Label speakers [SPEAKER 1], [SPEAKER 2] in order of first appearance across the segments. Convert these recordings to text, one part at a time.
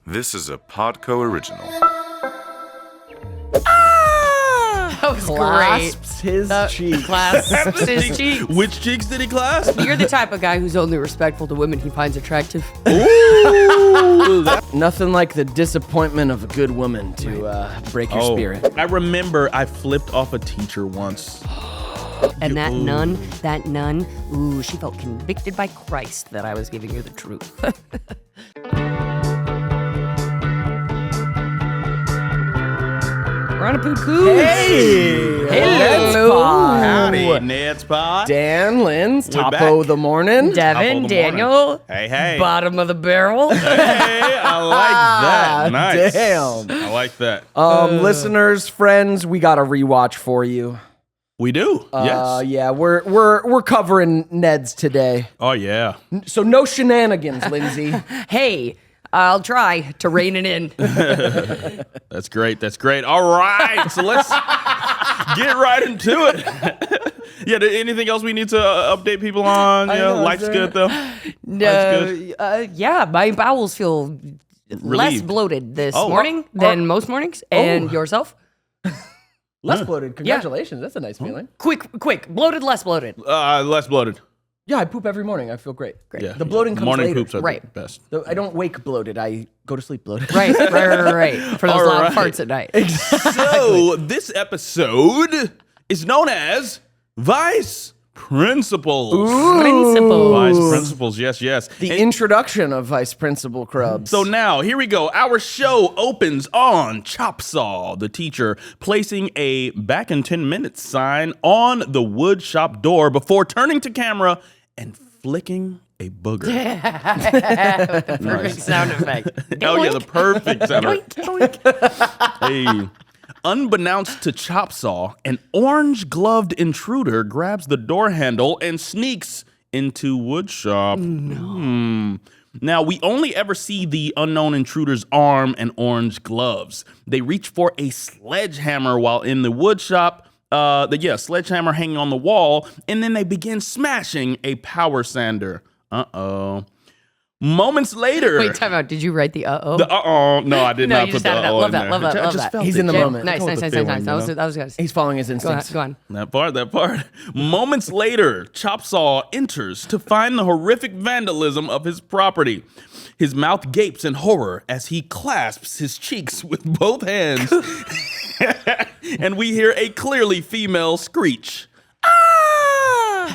[SPEAKER 1] This is a Podco original.
[SPEAKER 2] That was
[SPEAKER 3] Clasps his cheek.
[SPEAKER 2] Clasps his cheek.
[SPEAKER 4] Which cheeks did he clasp?
[SPEAKER 2] You're the type of guy who's only respectful to women he finds attractive.
[SPEAKER 4] Ooh,
[SPEAKER 3] Nothing like the disappointment of a good woman to break your spirit.
[SPEAKER 4] I remember I flipped off a teacher once.
[SPEAKER 2] And that nun, ooh, she felt convicted by Christ that I was giving her the truth. We're on a poo-coo.
[SPEAKER 3] Hey!
[SPEAKER 2] Hello.
[SPEAKER 4] Howdy, Neds Pod.
[SPEAKER 3] Dan, Linz,
[SPEAKER 4] We're
[SPEAKER 3] Topo
[SPEAKER 4] back.
[SPEAKER 3] the morning.
[SPEAKER 2] Devon,
[SPEAKER 4] the
[SPEAKER 2] Daniel.
[SPEAKER 4] Hey.
[SPEAKER 2] Bottom of the barrel.
[SPEAKER 4] Hey, I like that. Nice.
[SPEAKER 3] Damn.
[SPEAKER 4] I like that.
[SPEAKER 3] Listeners, friends, we got a rewatch for you.
[SPEAKER 4] We do. Yes.
[SPEAKER 3] Yeah, we're covering Neds today.
[SPEAKER 4] Oh, yeah.
[SPEAKER 3] So no shenanigans, Lindsey.
[SPEAKER 2] Hey, I'll try to rein it in.
[SPEAKER 4] That's great. That's great. All right. So let's get right into it. Yeah, anything else we need to update people on? Yeah, life's good, though.
[SPEAKER 2] No, yeah, my bowels feel less
[SPEAKER 4] Relieved.
[SPEAKER 2] bloated this
[SPEAKER 4] Oh,
[SPEAKER 2] morning than most mornings. And yourself?
[SPEAKER 3] Less bloated. Congratulations. That's a nice feeling.
[SPEAKER 2] Quick. Bloated, less bloated.
[SPEAKER 4] Less bloated.
[SPEAKER 3] Yeah, I poop every morning. I feel great.
[SPEAKER 4] Yeah.
[SPEAKER 3] The bloating comes
[SPEAKER 4] Morning
[SPEAKER 3] later.
[SPEAKER 4] poops are
[SPEAKER 2] Right.
[SPEAKER 4] the best.
[SPEAKER 3] So I don't wake bloated. I go to sleep bloated.
[SPEAKER 2] Right. For those
[SPEAKER 4] All
[SPEAKER 2] loud
[SPEAKER 4] right.
[SPEAKER 2] farts at night.
[SPEAKER 4] So this episode is known as Vice Principals.
[SPEAKER 2] Principal.
[SPEAKER 4] Vice Principals, yes.
[SPEAKER 3] The introduction of Vice Principal Crubbs.
[SPEAKER 4] So now, here we go. Our show opens on Chop Saw, the teacher, placing a back in 10 minutes sign on the wood shop door before turning to camera and flicking a booger.
[SPEAKER 2] Perfect sound effect.
[SPEAKER 4] Oh, yeah, the perfect sound effect. Hey. Unbeknownst to Chop Saw, an orange-gloved intruder grabs the door handle and sneaks into woodshop. No. Now, we only ever see the unknown intruder's arm and orange gloves. They reach for a sledgehammer while in the woodshop. Sledgehammer hanging on the wall, and then they begin smashing a power sander. Uh-oh. Moments later.
[SPEAKER 2] Wait, time out. Did you write the uh-oh?
[SPEAKER 4] No, I did
[SPEAKER 2] No,
[SPEAKER 4] not
[SPEAKER 2] you
[SPEAKER 4] put
[SPEAKER 2] just
[SPEAKER 4] the
[SPEAKER 2] added that.
[SPEAKER 4] uh-oh
[SPEAKER 2] Love
[SPEAKER 4] in
[SPEAKER 2] that,
[SPEAKER 4] there.
[SPEAKER 2] love that,
[SPEAKER 4] I
[SPEAKER 2] love
[SPEAKER 4] just
[SPEAKER 2] that.
[SPEAKER 4] felt
[SPEAKER 3] He's
[SPEAKER 4] it.
[SPEAKER 3] in the
[SPEAKER 4] Yeah.
[SPEAKER 3] moment.
[SPEAKER 2] Nice.
[SPEAKER 4] Go with the feeling,
[SPEAKER 2] That
[SPEAKER 4] you know?
[SPEAKER 2] was good.
[SPEAKER 3] He's following his
[SPEAKER 2] Go
[SPEAKER 3] instincts.
[SPEAKER 2] on.
[SPEAKER 4] That part. Moments later, Chop Saw enters to find the horrific vandalism of his property. His mouth gapes in horror as he clasps his cheeks with both hands. And we hear a clearly female screech.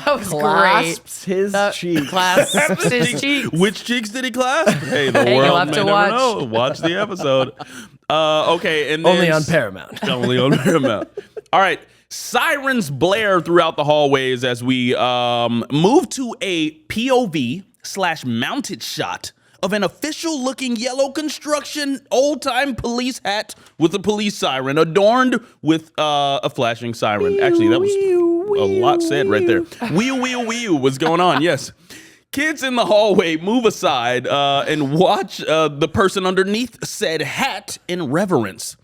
[SPEAKER 2] That was
[SPEAKER 3] Clasps his cheek.
[SPEAKER 2] Clasps his cheek.
[SPEAKER 4] Which cheeks did he clasp? Hey, the
[SPEAKER 2] Hey, you'll
[SPEAKER 4] world
[SPEAKER 2] have
[SPEAKER 4] may
[SPEAKER 2] to
[SPEAKER 4] never
[SPEAKER 2] watch.
[SPEAKER 4] know. Watch the episode. Okay, and then
[SPEAKER 3] Only on Paramount.
[SPEAKER 4] Only on Paramount. All right. Sirens blare throughout the hallways as we move to a POV/mounted shot of an official-looking yellow construction old-time police hat with a police siren adorned with a flashing siren. Actually, that was a lot said right there. Wheel, what's going on? Yes. Kids in the hallway move aside and watch the person underneath said hat in reverence.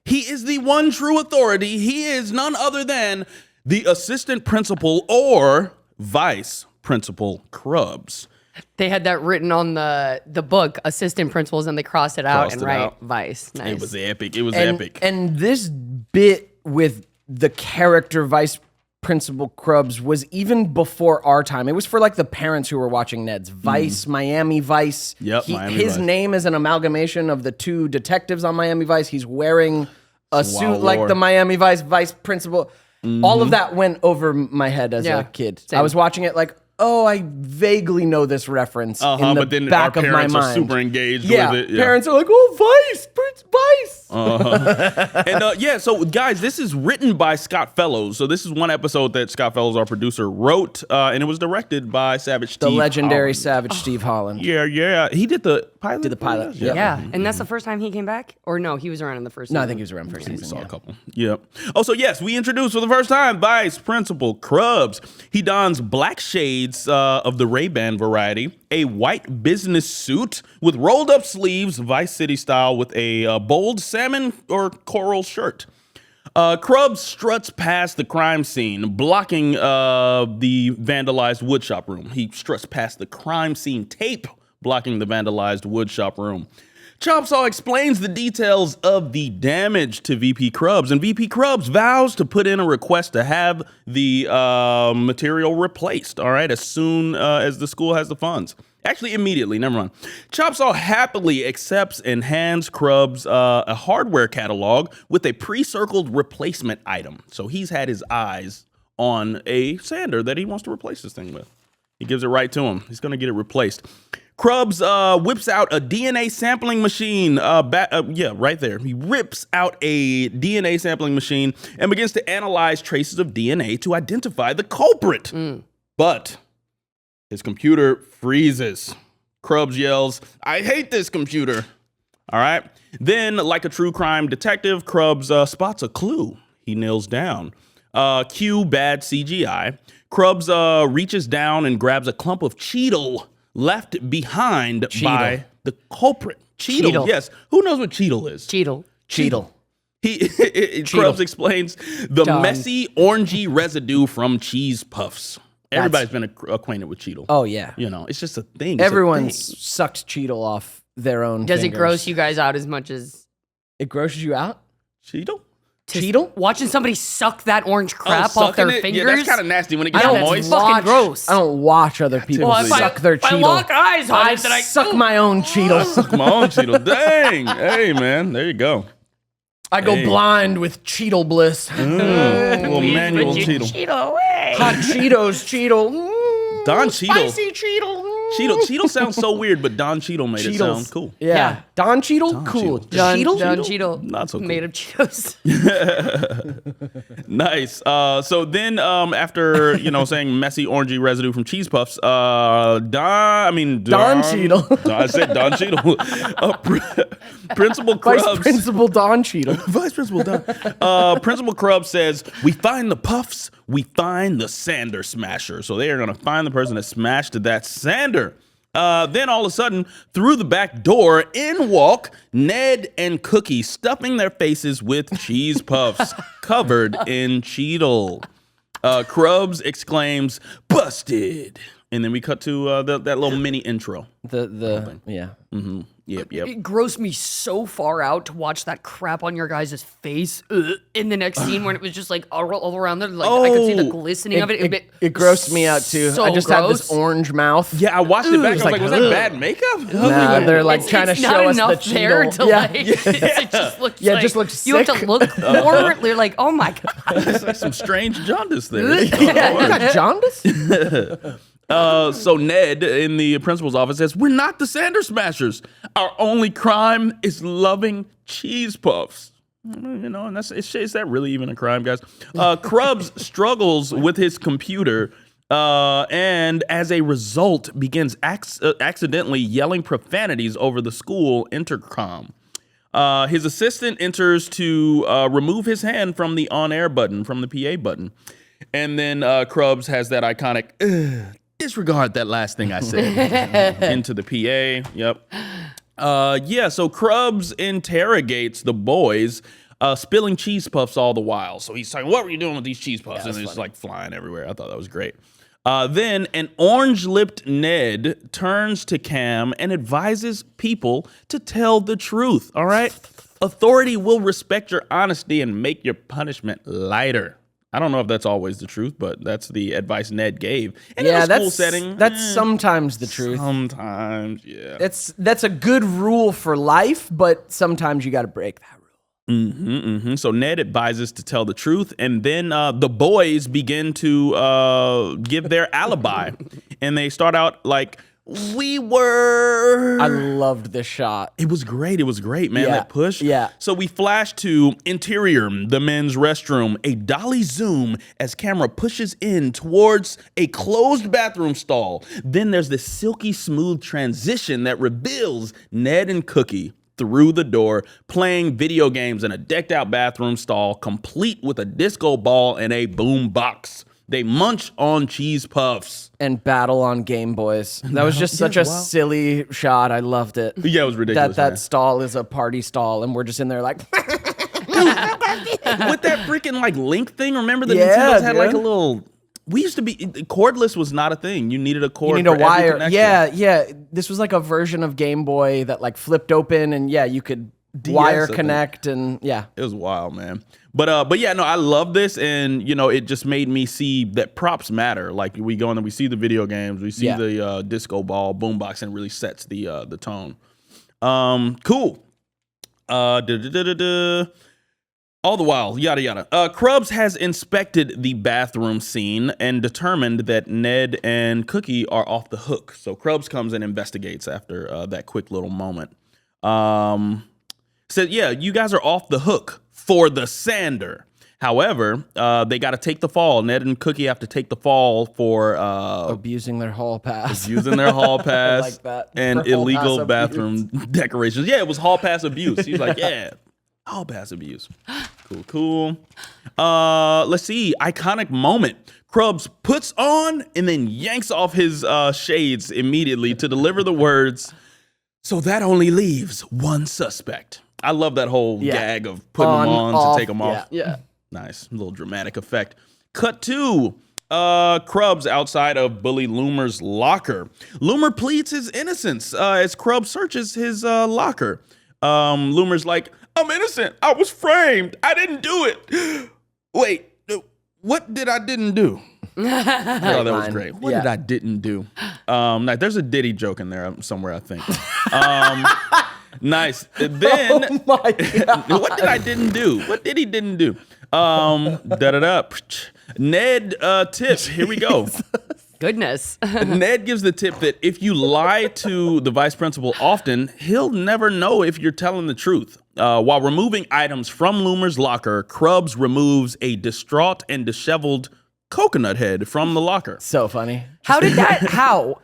[SPEAKER 4] He is the one true authority. He is none other than the assistant principal or Vice Principal Crubbs.
[SPEAKER 2] They had that written on the book, assistant principals, and they crossed it out
[SPEAKER 4] Crossed
[SPEAKER 2] and
[SPEAKER 4] it
[SPEAKER 2] write
[SPEAKER 4] out.
[SPEAKER 2] Vice. Nice.
[SPEAKER 4] It was epic.
[SPEAKER 3] And this bit with the character Vice Principal Crubbs was even before our time. It was for like the parents who were watching Neds. Vice, Miami Vice.
[SPEAKER 4] Yep, Miami
[SPEAKER 3] his
[SPEAKER 4] Vice.
[SPEAKER 3] name is an amalgamation of the two detectives on Miami Vice. He's wearing a suit
[SPEAKER 4] Wild
[SPEAKER 3] like
[SPEAKER 4] lore.
[SPEAKER 3] the Miami Vice Principal. All of that went over my head as
[SPEAKER 2] Yeah,
[SPEAKER 3] a kid.
[SPEAKER 2] same.
[SPEAKER 3] I was watching it like, oh, I vaguly know this reference in the
[SPEAKER 4] but then
[SPEAKER 3] back
[SPEAKER 4] our
[SPEAKER 3] of my
[SPEAKER 4] parents are
[SPEAKER 3] mind.
[SPEAKER 4] super engaged
[SPEAKER 3] Yeah,
[SPEAKER 4] with it.
[SPEAKER 3] parents are like, oh, Vice.
[SPEAKER 4] And so guys, this is written by Scott Fellows. So this is one episode that Scott Fellows, our producer, wrote, and it was directed by Savage
[SPEAKER 3] The
[SPEAKER 4] Steve
[SPEAKER 3] legendary
[SPEAKER 4] Holland.
[SPEAKER 3] Savage Steve Holland.
[SPEAKER 4] Yeah. He did the pilot.
[SPEAKER 3] Did the pilot, yeah.
[SPEAKER 2] Yeah, and that's the first time he came back? Or no, he was around in the first
[SPEAKER 3] No, I
[SPEAKER 2] season.
[SPEAKER 3] think he was around first
[SPEAKER 4] We
[SPEAKER 3] season.
[SPEAKER 4] saw
[SPEAKER 3] Yeah.
[SPEAKER 4] a couple. Yep. Oh, so yes, we introduced for the first time Vice Principal Crubbs. He dons black shades of the Ray-Ban variety, a white business suit with rolled up sleeves, Vice City style, with a bold salmon or coral shirt. Crubbs struts past the crime scene, blocking the vandalized woodshop room. He struts past the crime scene tape blocking the vandalized woodshop room. Chopsaw explains the details of the damage to VP Crubs, and VP Crubs vows to put in a request to have the material replaced, all right, as soon as the school has the funds. Actually, immediately, never mind. Chopsaw happily accepts and hands Crubs a hardware catalog with a pre-circled replacement item. So he's had his eyes on a sander that he wants to replace this thing with. He gives it right to him. He's going to get it replaced. Crubs whips out a DNA sampling machine. Right there. He rips out a DNA sampling machine and begins to analyze traces of DNA to identify the culprit. But his computer freezes. Crubs yells, "I hate this computer." All right. Then, like a true crime detective, Crubs spots a clue. He kneels down. Cue bad CGI. Crubs reaches down and grabs a clump of cheetle left behind by the culprit. Cheetle, yes. Who knows what cheetle is?
[SPEAKER 2] Cheetle.
[SPEAKER 4] Crubs explains the messy, orangey residue from cheese puffs. Everybody's been acquainted with cheetle.
[SPEAKER 3] Oh, yeah.
[SPEAKER 4] You know, it's just a thing.
[SPEAKER 3] Everyone's sucked cheetle off their own
[SPEAKER 2] Does
[SPEAKER 3] fingers.
[SPEAKER 2] it gross you guys out as much as...
[SPEAKER 3] It grosses you out?
[SPEAKER 4] Cheetle?
[SPEAKER 3] Cheetle?
[SPEAKER 2] Watching somebody suck that orange crap off their fingers?
[SPEAKER 4] Yeah, that's kind of nasty when it gets
[SPEAKER 2] I don't
[SPEAKER 4] moist.
[SPEAKER 2] fucking gross.
[SPEAKER 3] I don't watch other people suck their
[SPEAKER 2] If I
[SPEAKER 3] cheetle.
[SPEAKER 2] lock eyes on it, then I
[SPEAKER 3] suck my own cheetle.
[SPEAKER 4] Suck my own cheetle. Dang. Hey, man. There you go.
[SPEAKER 3] I go blind with cheetle bliss.
[SPEAKER 4] Little manual cheetle.
[SPEAKER 2] Cheetle away.
[SPEAKER 3] Hot Cheetos, Cheetle.
[SPEAKER 4] Don Cheetle.
[SPEAKER 3] Spicy Cheetle.
[SPEAKER 4] Cheetle sounds so weird, but Don Cheetle made it sound cool.
[SPEAKER 3] Yeah. Don Cheetle? Cool.
[SPEAKER 2] Don
[SPEAKER 3] Cheetle?
[SPEAKER 2] Cheetle.
[SPEAKER 4] Not so cool.
[SPEAKER 2] Made of Cheetos.
[SPEAKER 4] Nice. So then after, saying messy orangey residue from cheese puffs, Don
[SPEAKER 3] Cheetle.
[SPEAKER 4] I said Don Cheetle. Principal Crubs.
[SPEAKER 3] Vice Principal Don Cheetle.
[SPEAKER 4] Vice Principal Don. Principal Crubs says, "We find the puffs, we find the sander smasher." So they are going to find the person that smashed that sander. Then all of a sudden, through the back door, in walk Ned and Cookie, stuffing their faces with cheese puffs covered in cheetle. Crubs exclaims, "Busted!" And then we cut to that little mini intro.
[SPEAKER 3] Yeah.
[SPEAKER 4] Yep.
[SPEAKER 2] It grossed me so far out to watch that crap on your guys' face in the next scene when it was just like all around there. Like I could see the glistening of it.
[SPEAKER 3] It grossed me out too.
[SPEAKER 2] So
[SPEAKER 3] I just had this orange mouth.
[SPEAKER 4] Yeah, I watched it back. I was like, was that bad makeup?
[SPEAKER 3] Nah, they're like trying to show us the
[SPEAKER 2] enough there
[SPEAKER 3] cheetle.
[SPEAKER 2] to it just looks
[SPEAKER 3] Yeah, it
[SPEAKER 2] like,
[SPEAKER 3] just looks
[SPEAKER 2] you have
[SPEAKER 3] sick.
[SPEAKER 2] to look more. You're like, oh my god.
[SPEAKER 4] There's like some strange jaundice there.
[SPEAKER 3] You got jaundice?
[SPEAKER 4] So Ned in the principal's office says, "We're not the Sander Smashers. Our only crime is loving cheese puffs." And is that really even a crime, guys? Crubs struggles with his computer, and as a result, begins accidentally yelling profanities over the school intercom. His assistant enters to remove his hand from the on-air button, from the PA button. And then Crubs has that iconic, disregard that last thing I said, into the PA. Yep. So Crubs interrogates the boys, spilling cheese puffs all the while. So he's talking, "What were you doing with these cheese puffs?" And they're just like flying everywhere. I thought that was great. Then an orange-lipped Ned turns to Cam and advises people to tell the truth, all right? Authority will respect your honesty and make your punishment lighter. I don't know if that's always the truth, but that's the advice Ned gave. And in a school setting,
[SPEAKER 3] that's sometimes the truth.
[SPEAKER 4] Sometimes, yeah.
[SPEAKER 3] That's a good rule for life, but sometimes you got to break that rule.
[SPEAKER 4] So Ned advises to tell the truth, and then the boys begin to give their alibi, and they start out like, "We were..."
[SPEAKER 3] I loved this shot.
[SPEAKER 4] It was great, man, that push.
[SPEAKER 3] Yeah.
[SPEAKER 4] So we flash to interior, the men's restroom, a dolly zoom as camera pushes in towards a closed bathroom stall. Then there's this silky smooth transition that reveals Ned and Cookie through the door, playing video games in a decked out bathroom stall, complete with a disco ball and a boom box. They munch on cheese puffs.
[SPEAKER 3] And battle on Game Boys. That was just such a silly shot. I loved it.
[SPEAKER 4] Yeah, it was ridiculous.
[SPEAKER 3] That stall is a party stall, and we're just in there like...
[SPEAKER 4] With that freaking like link thing, remember the
[SPEAKER 3] Yeah,
[SPEAKER 4] Nintendo's had like
[SPEAKER 3] dude.
[SPEAKER 4] a little we used to be cordless was not a thing. You needed a cord.
[SPEAKER 3] You need a
[SPEAKER 4] for every
[SPEAKER 3] wire.
[SPEAKER 4] connection.
[SPEAKER 3] Yeah. This was like a version of Game Boy that like flipped open, and you could wire
[SPEAKER 4] I think.
[SPEAKER 3] connect, and
[SPEAKER 4] It was wild, man. But yeah, no, I love this, and it just made me see that props matter. Like we go in and we see the video games, we see the disco ball boombox, and it really sets the tone. Cool. All the while, yada yada. Crubs has inspected the bathroom scene and determined that Ned and Cookie are off the hook. So Crubs comes and investigates after that quick little moment. Said, yeah, you guys are off the hook for the sander. However, they got to take the fall. Ned and Cookie have to take the fall for
[SPEAKER 3] abusing their hall pass.
[SPEAKER 4] Using their hall pass
[SPEAKER 3] like that.
[SPEAKER 4] and
[SPEAKER 3] For hall
[SPEAKER 4] illegal
[SPEAKER 3] pass
[SPEAKER 4] bathroom decorations. Yeah, it was hall pass abuse. He's like, yeah, hall pass abuse. Cool. Let's see. Iconic moment. Crubs puts on and then yanks off his shades immediately to deliver the words, "So that only leaves one suspect." I love that whole gag of putting them on to take them off.
[SPEAKER 3] Yeah.
[SPEAKER 4] Nice. A little dramatic effect. Cut to Crubs outside of Bully Loomer's locker. Loomer pleads his innocence as Crubs searches his locker. Loomer's like, "I'm innocent. I was framed. I didn't do it." Wait, what did I didn't do? Oh, that was great. What did I didn't do? There's a Diddy joke in there somewhere, I think. Nice. Then,
[SPEAKER 3] Oh my God.
[SPEAKER 4] what did I didn't do? What did he didn't do? Ned tip. Here we go.
[SPEAKER 2] Goodness.
[SPEAKER 4] Ned gives the tip that if you lie to the vice principal often, he'll never know if you're telling the truth. While removing items from Loomer's locker, Crubs removes a distraught and disheveled coconut head from the locker.
[SPEAKER 3] So funny.
[SPEAKER 2] How did that? How?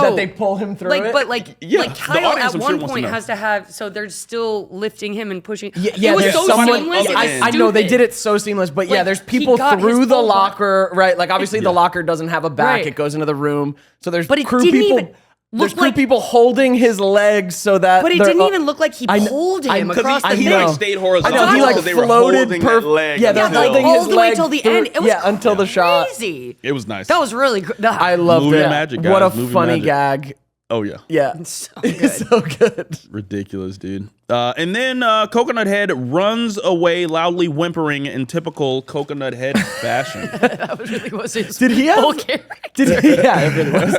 [SPEAKER 3] That they pull him through it?
[SPEAKER 4] the
[SPEAKER 2] Kyle
[SPEAKER 4] audience,
[SPEAKER 2] at
[SPEAKER 4] I'm sure,
[SPEAKER 2] one
[SPEAKER 4] wants to
[SPEAKER 2] point
[SPEAKER 4] know.
[SPEAKER 2] has to have, so they're still lifting him and pushing.
[SPEAKER 3] Yeah,
[SPEAKER 2] it was
[SPEAKER 3] there's
[SPEAKER 2] so
[SPEAKER 3] someone.
[SPEAKER 2] seamless.
[SPEAKER 3] Yeah,
[SPEAKER 2] it was
[SPEAKER 3] I know they
[SPEAKER 2] stupid.
[SPEAKER 3] did it so seamless, but
[SPEAKER 2] Like,
[SPEAKER 3] there's
[SPEAKER 2] he
[SPEAKER 3] people
[SPEAKER 2] got
[SPEAKER 3] through
[SPEAKER 2] his
[SPEAKER 3] the
[SPEAKER 2] full
[SPEAKER 3] locker, right? Like obviously the locker doesn't have a back;
[SPEAKER 2] Right.
[SPEAKER 3] it goes into the room. So there's
[SPEAKER 2] But it
[SPEAKER 3] crew
[SPEAKER 2] didn't
[SPEAKER 3] people.
[SPEAKER 2] even
[SPEAKER 3] There's
[SPEAKER 2] look
[SPEAKER 3] crew
[SPEAKER 2] like-
[SPEAKER 3] people holding his legs so that.
[SPEAKER 2] But it
[SPEAKER 3] they're
[SPEAKER 2] didn't
[SPEAKER 3] up-
[SPEAKER 2] even look like he
[SPEAKER 3] I kn-
[SPEAKER 2] pulled
[SPEAKER 3] I-
[SPEAKER 2] him
[SPEAKER 3] 'cause
[SPEAKER 2] across the
[SPEAKER 3] I
[SPEAKER 4] He
[SPEAKER 2] thing.
[SPEAKER 3] know.
[SPEAKER 4] like stayed
[SPEAKER 3] I
[SPEAKER 4] horizontal.
[SPEAKER 3] know he like
[SPEAKER 4] because they were
[SPEAKER 3] floated
[SPEAKER 4] holding that
[SPEAKER 3] perfect.
[SPEAKER 4] leg.
[SPEAKER 3] Yeah, they're
[SPEAKER 4] until-
[SPEAKER 3] holding
[SPEAKER 2] all
[SPEAKER 3] his
[SPEAKER 2] the way
[SPEAKER 3] leg
[SPEAKER 2] till the
[SPEAKER 3] through-
[SPEAKER 2] end. It was
[SPEAKER 3] until the shot.
[SPEAKER 2] Crazy.
[SPEAKER 4] It was nice.
[SPEAKER 2] That was really good.
[SPEAKER 3] I loved
[SPEAKER 4] Movie
[SPEAKER 3] it.
[SPEAKER 4] magic,
[SPEAKER 3] What a
[SPEAKER 4] guys. Movie
[SPEAKER 3] funny
[SPEAKER 4] magic.
[SPEAKER 3] gag.
[SPEAKER 4] Oh yeah.
[SPEAKER 3] Yeah,
[SPEAKER 2] So
[SPEAKER 3] it's
[SPEAKER 2] good.
[SPEAKER 3] so good.
[SPEAKER 4] Ridiculous, dude. And then Coconut Head runs away loudly whimpering in typical Coconut Head fashion.
[SPEAKER 2] That was his
[SPEAKER 3] Did he have-
[SPEAKER 2] whole character.
[SPEAKER 3] Yeah, it really was.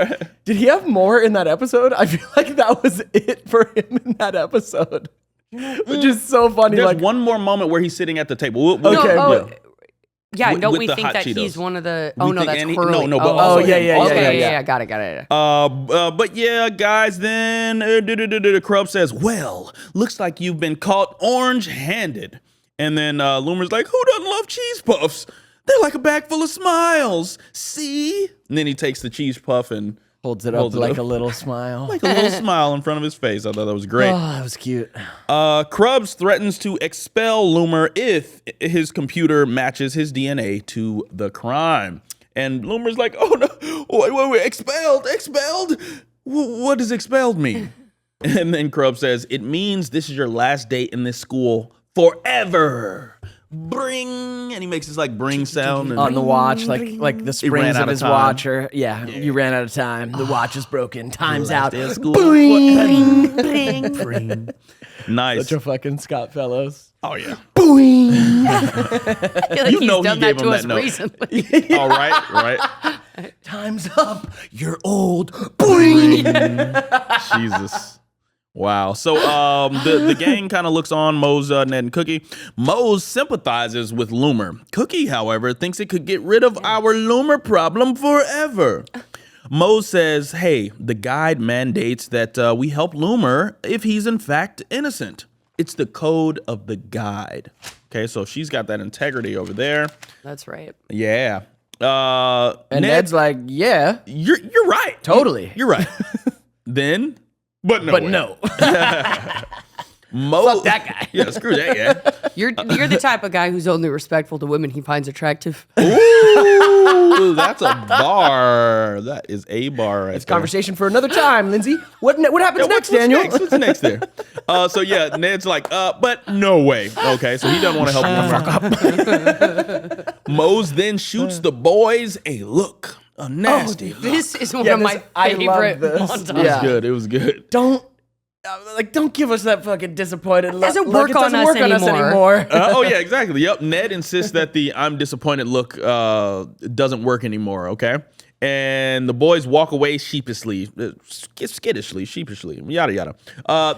[SPEAKER 3] Did he have more in that episode? I feel like that was it for him in that episode, which is so funny.
[SPEAKER 4] There's
[SPEAKER 3] like
[SPEAKER 4] one more moment where he's sitting at the table. We'll-
[SPEAKER 3] Okay.
[SPEAKER 2] Yeah,
[SPEAKER 4] With-
[SPEAKER 2] don't
[SPEAKER 4] with
[SPEAKER 2] we
[SPEAKER 4] the
[SPEAKER 2] think
[SPEAKER 4] hot
[SPEAKER 2] that he's
[SPEAKER 4] Cheetos.
[SPEAKER 2] one of the?
[SPEAKER 4] We
[SPEAKER 2] Oh no,
[SPEAKER 4] think
[SPEAKER 2] that's
[SPEAKER 4] any-
[SPEAKER 2] Curly.
[SPEAKER 4] no, but also
[SPEAKER 3] yeah,
[SPEAKER 4] him.
[SPEAKER 3] yeah,
[SPEAKER 4] Also
[SPEAKER 3] yeah,
[SPEAKER 4] him.
[SPEAKER 3] yeah.
[SPEAKER 2] Got it.
[SPEAKER 4] But yeah, guys, then Crub says, "Well, looks like you've been caught orange-handed." And then Loomer's like, "Who doesn't love cheese puffs? They're like a bag full of smiles. See?" And then he takes the cheese puff and
[SPEAKER 3] holds it up like a little smile.
[SPEAKER 4] like a little smile in front of his face. I thought that was great.
[SPEAKER 3] Oh, that was cute.
[SPEAKER 4] Crubs threatens to expel Loomer if his computer matches his DNA to the crime. And Loomer's like, "Oh no, wait, expelled. What does expelled mean?" And then Crubs says, "It means this is your last day in this school forever. Bring," and he makes this like bring sound. And
[SPEAKER 3] On the watch, like the springs
[SPEAKER 4] ran out
[SPEAKER 3] of
[SPEAKER 4] of
[SPEAKER 3] his
[SPEAKER 4] time.
[SPEAKER 3] watch are, you ran out of time. The watch is broken. Time's out.
[SPEAKER 4] day of school.
[SPEAKER 3] Boing.
[SPEAKER 4] Nice.
[SPEAKER 3] Such a fucking Scott Fellows.
[SPEAKER 4] Oh yeah.
[SPEAKER 3] Boing.
[SPEAKER 2] I feel like
[SPEAKER 4] You
[SPEAKER 2] he's
[SPEAKER 4] know he
[SPEAKER 2] done
[SPEAKER 4] gave
[SPEAKER 2] that
[SPEAKER 4] him
[SPEAKER 2] to
[SPEAKER 4] that
[SPEAKER 2] us
[SPEAKER 4] note.
[SPEAKER 2] recently.
[SPEAKER 4] All right.
[SPEAKER 3] Time's up. You're old. Boing.
[SPEAKER 4] Jesus. Wow. So the gang kind of looks on Mose, Ned, and Cookie. Mose sympathizes with Loomer. Cookie, however, thinks it could get rid of our Loomer problem forever. Mose says, "Hey, the guide mandates that we help Loomer if he's in fact innocent. It's the code of the guide." Okay, so she's got that integrity over there.
[SPEAKER 2] That's right.
[SPEAKER 4] Yeah.
[SPEAKER 3] And Ned's like, yeah,
[SPEAKER 4] You're right.
[SPEAKER 3] totally.
[SPEAKER 4] You're right. Then, but no.
[SPEAKER 3] But
[SPEAKER 4] way.
[SPEAKER 3] no.
[SPEAKER 4] Fuck
[SPEAKER 2] that guy.
[SPEAKER 4] Yeah, screw that guy.
[SPEAKER 2] You're the type of guy who's only respectful to women he finds attractive.
[SPEAKER 4] Ooh, Ooh, that's a bar. That is a bar right
[SPEAKER 3] It's
[SPEAKER 4] there.
[SPEAKER 3] conversation for another time, Lindsey. What happens next,
[SPEAKER 4] What's
[SPEAKER 3] Daniel?
[SPEAKER 4] Next? What's next there? So yeah, Ned's like, but no way. Okay, so he doesn't want to help Loomer. Mose then shoots the boys a look. A nasty look.
[SPEAKER 2] This is one
[SPEAKER 3] Yeah,
[SPEAKER 2] of my
[SPEAKER 3] I love
[SPEAKER 2] favorite
[SPEAKER 3] this.
[SPEAKER 2] montages.
[SPEAKER 3] Yeah.
[SPEAKER 4] Good. It was good.
[SPEAKER 3] Don't give us that fucking disappointed look.
[SPEAKER 2] Doesn't work on us anymore.
[SPEAKER 4] Oh yeah, exactly. Yep. Ned insists that the "I'm disappointed" look doesn't work anymore. Okay, and the boys walk away sheepishly, sheepishly, yada yada.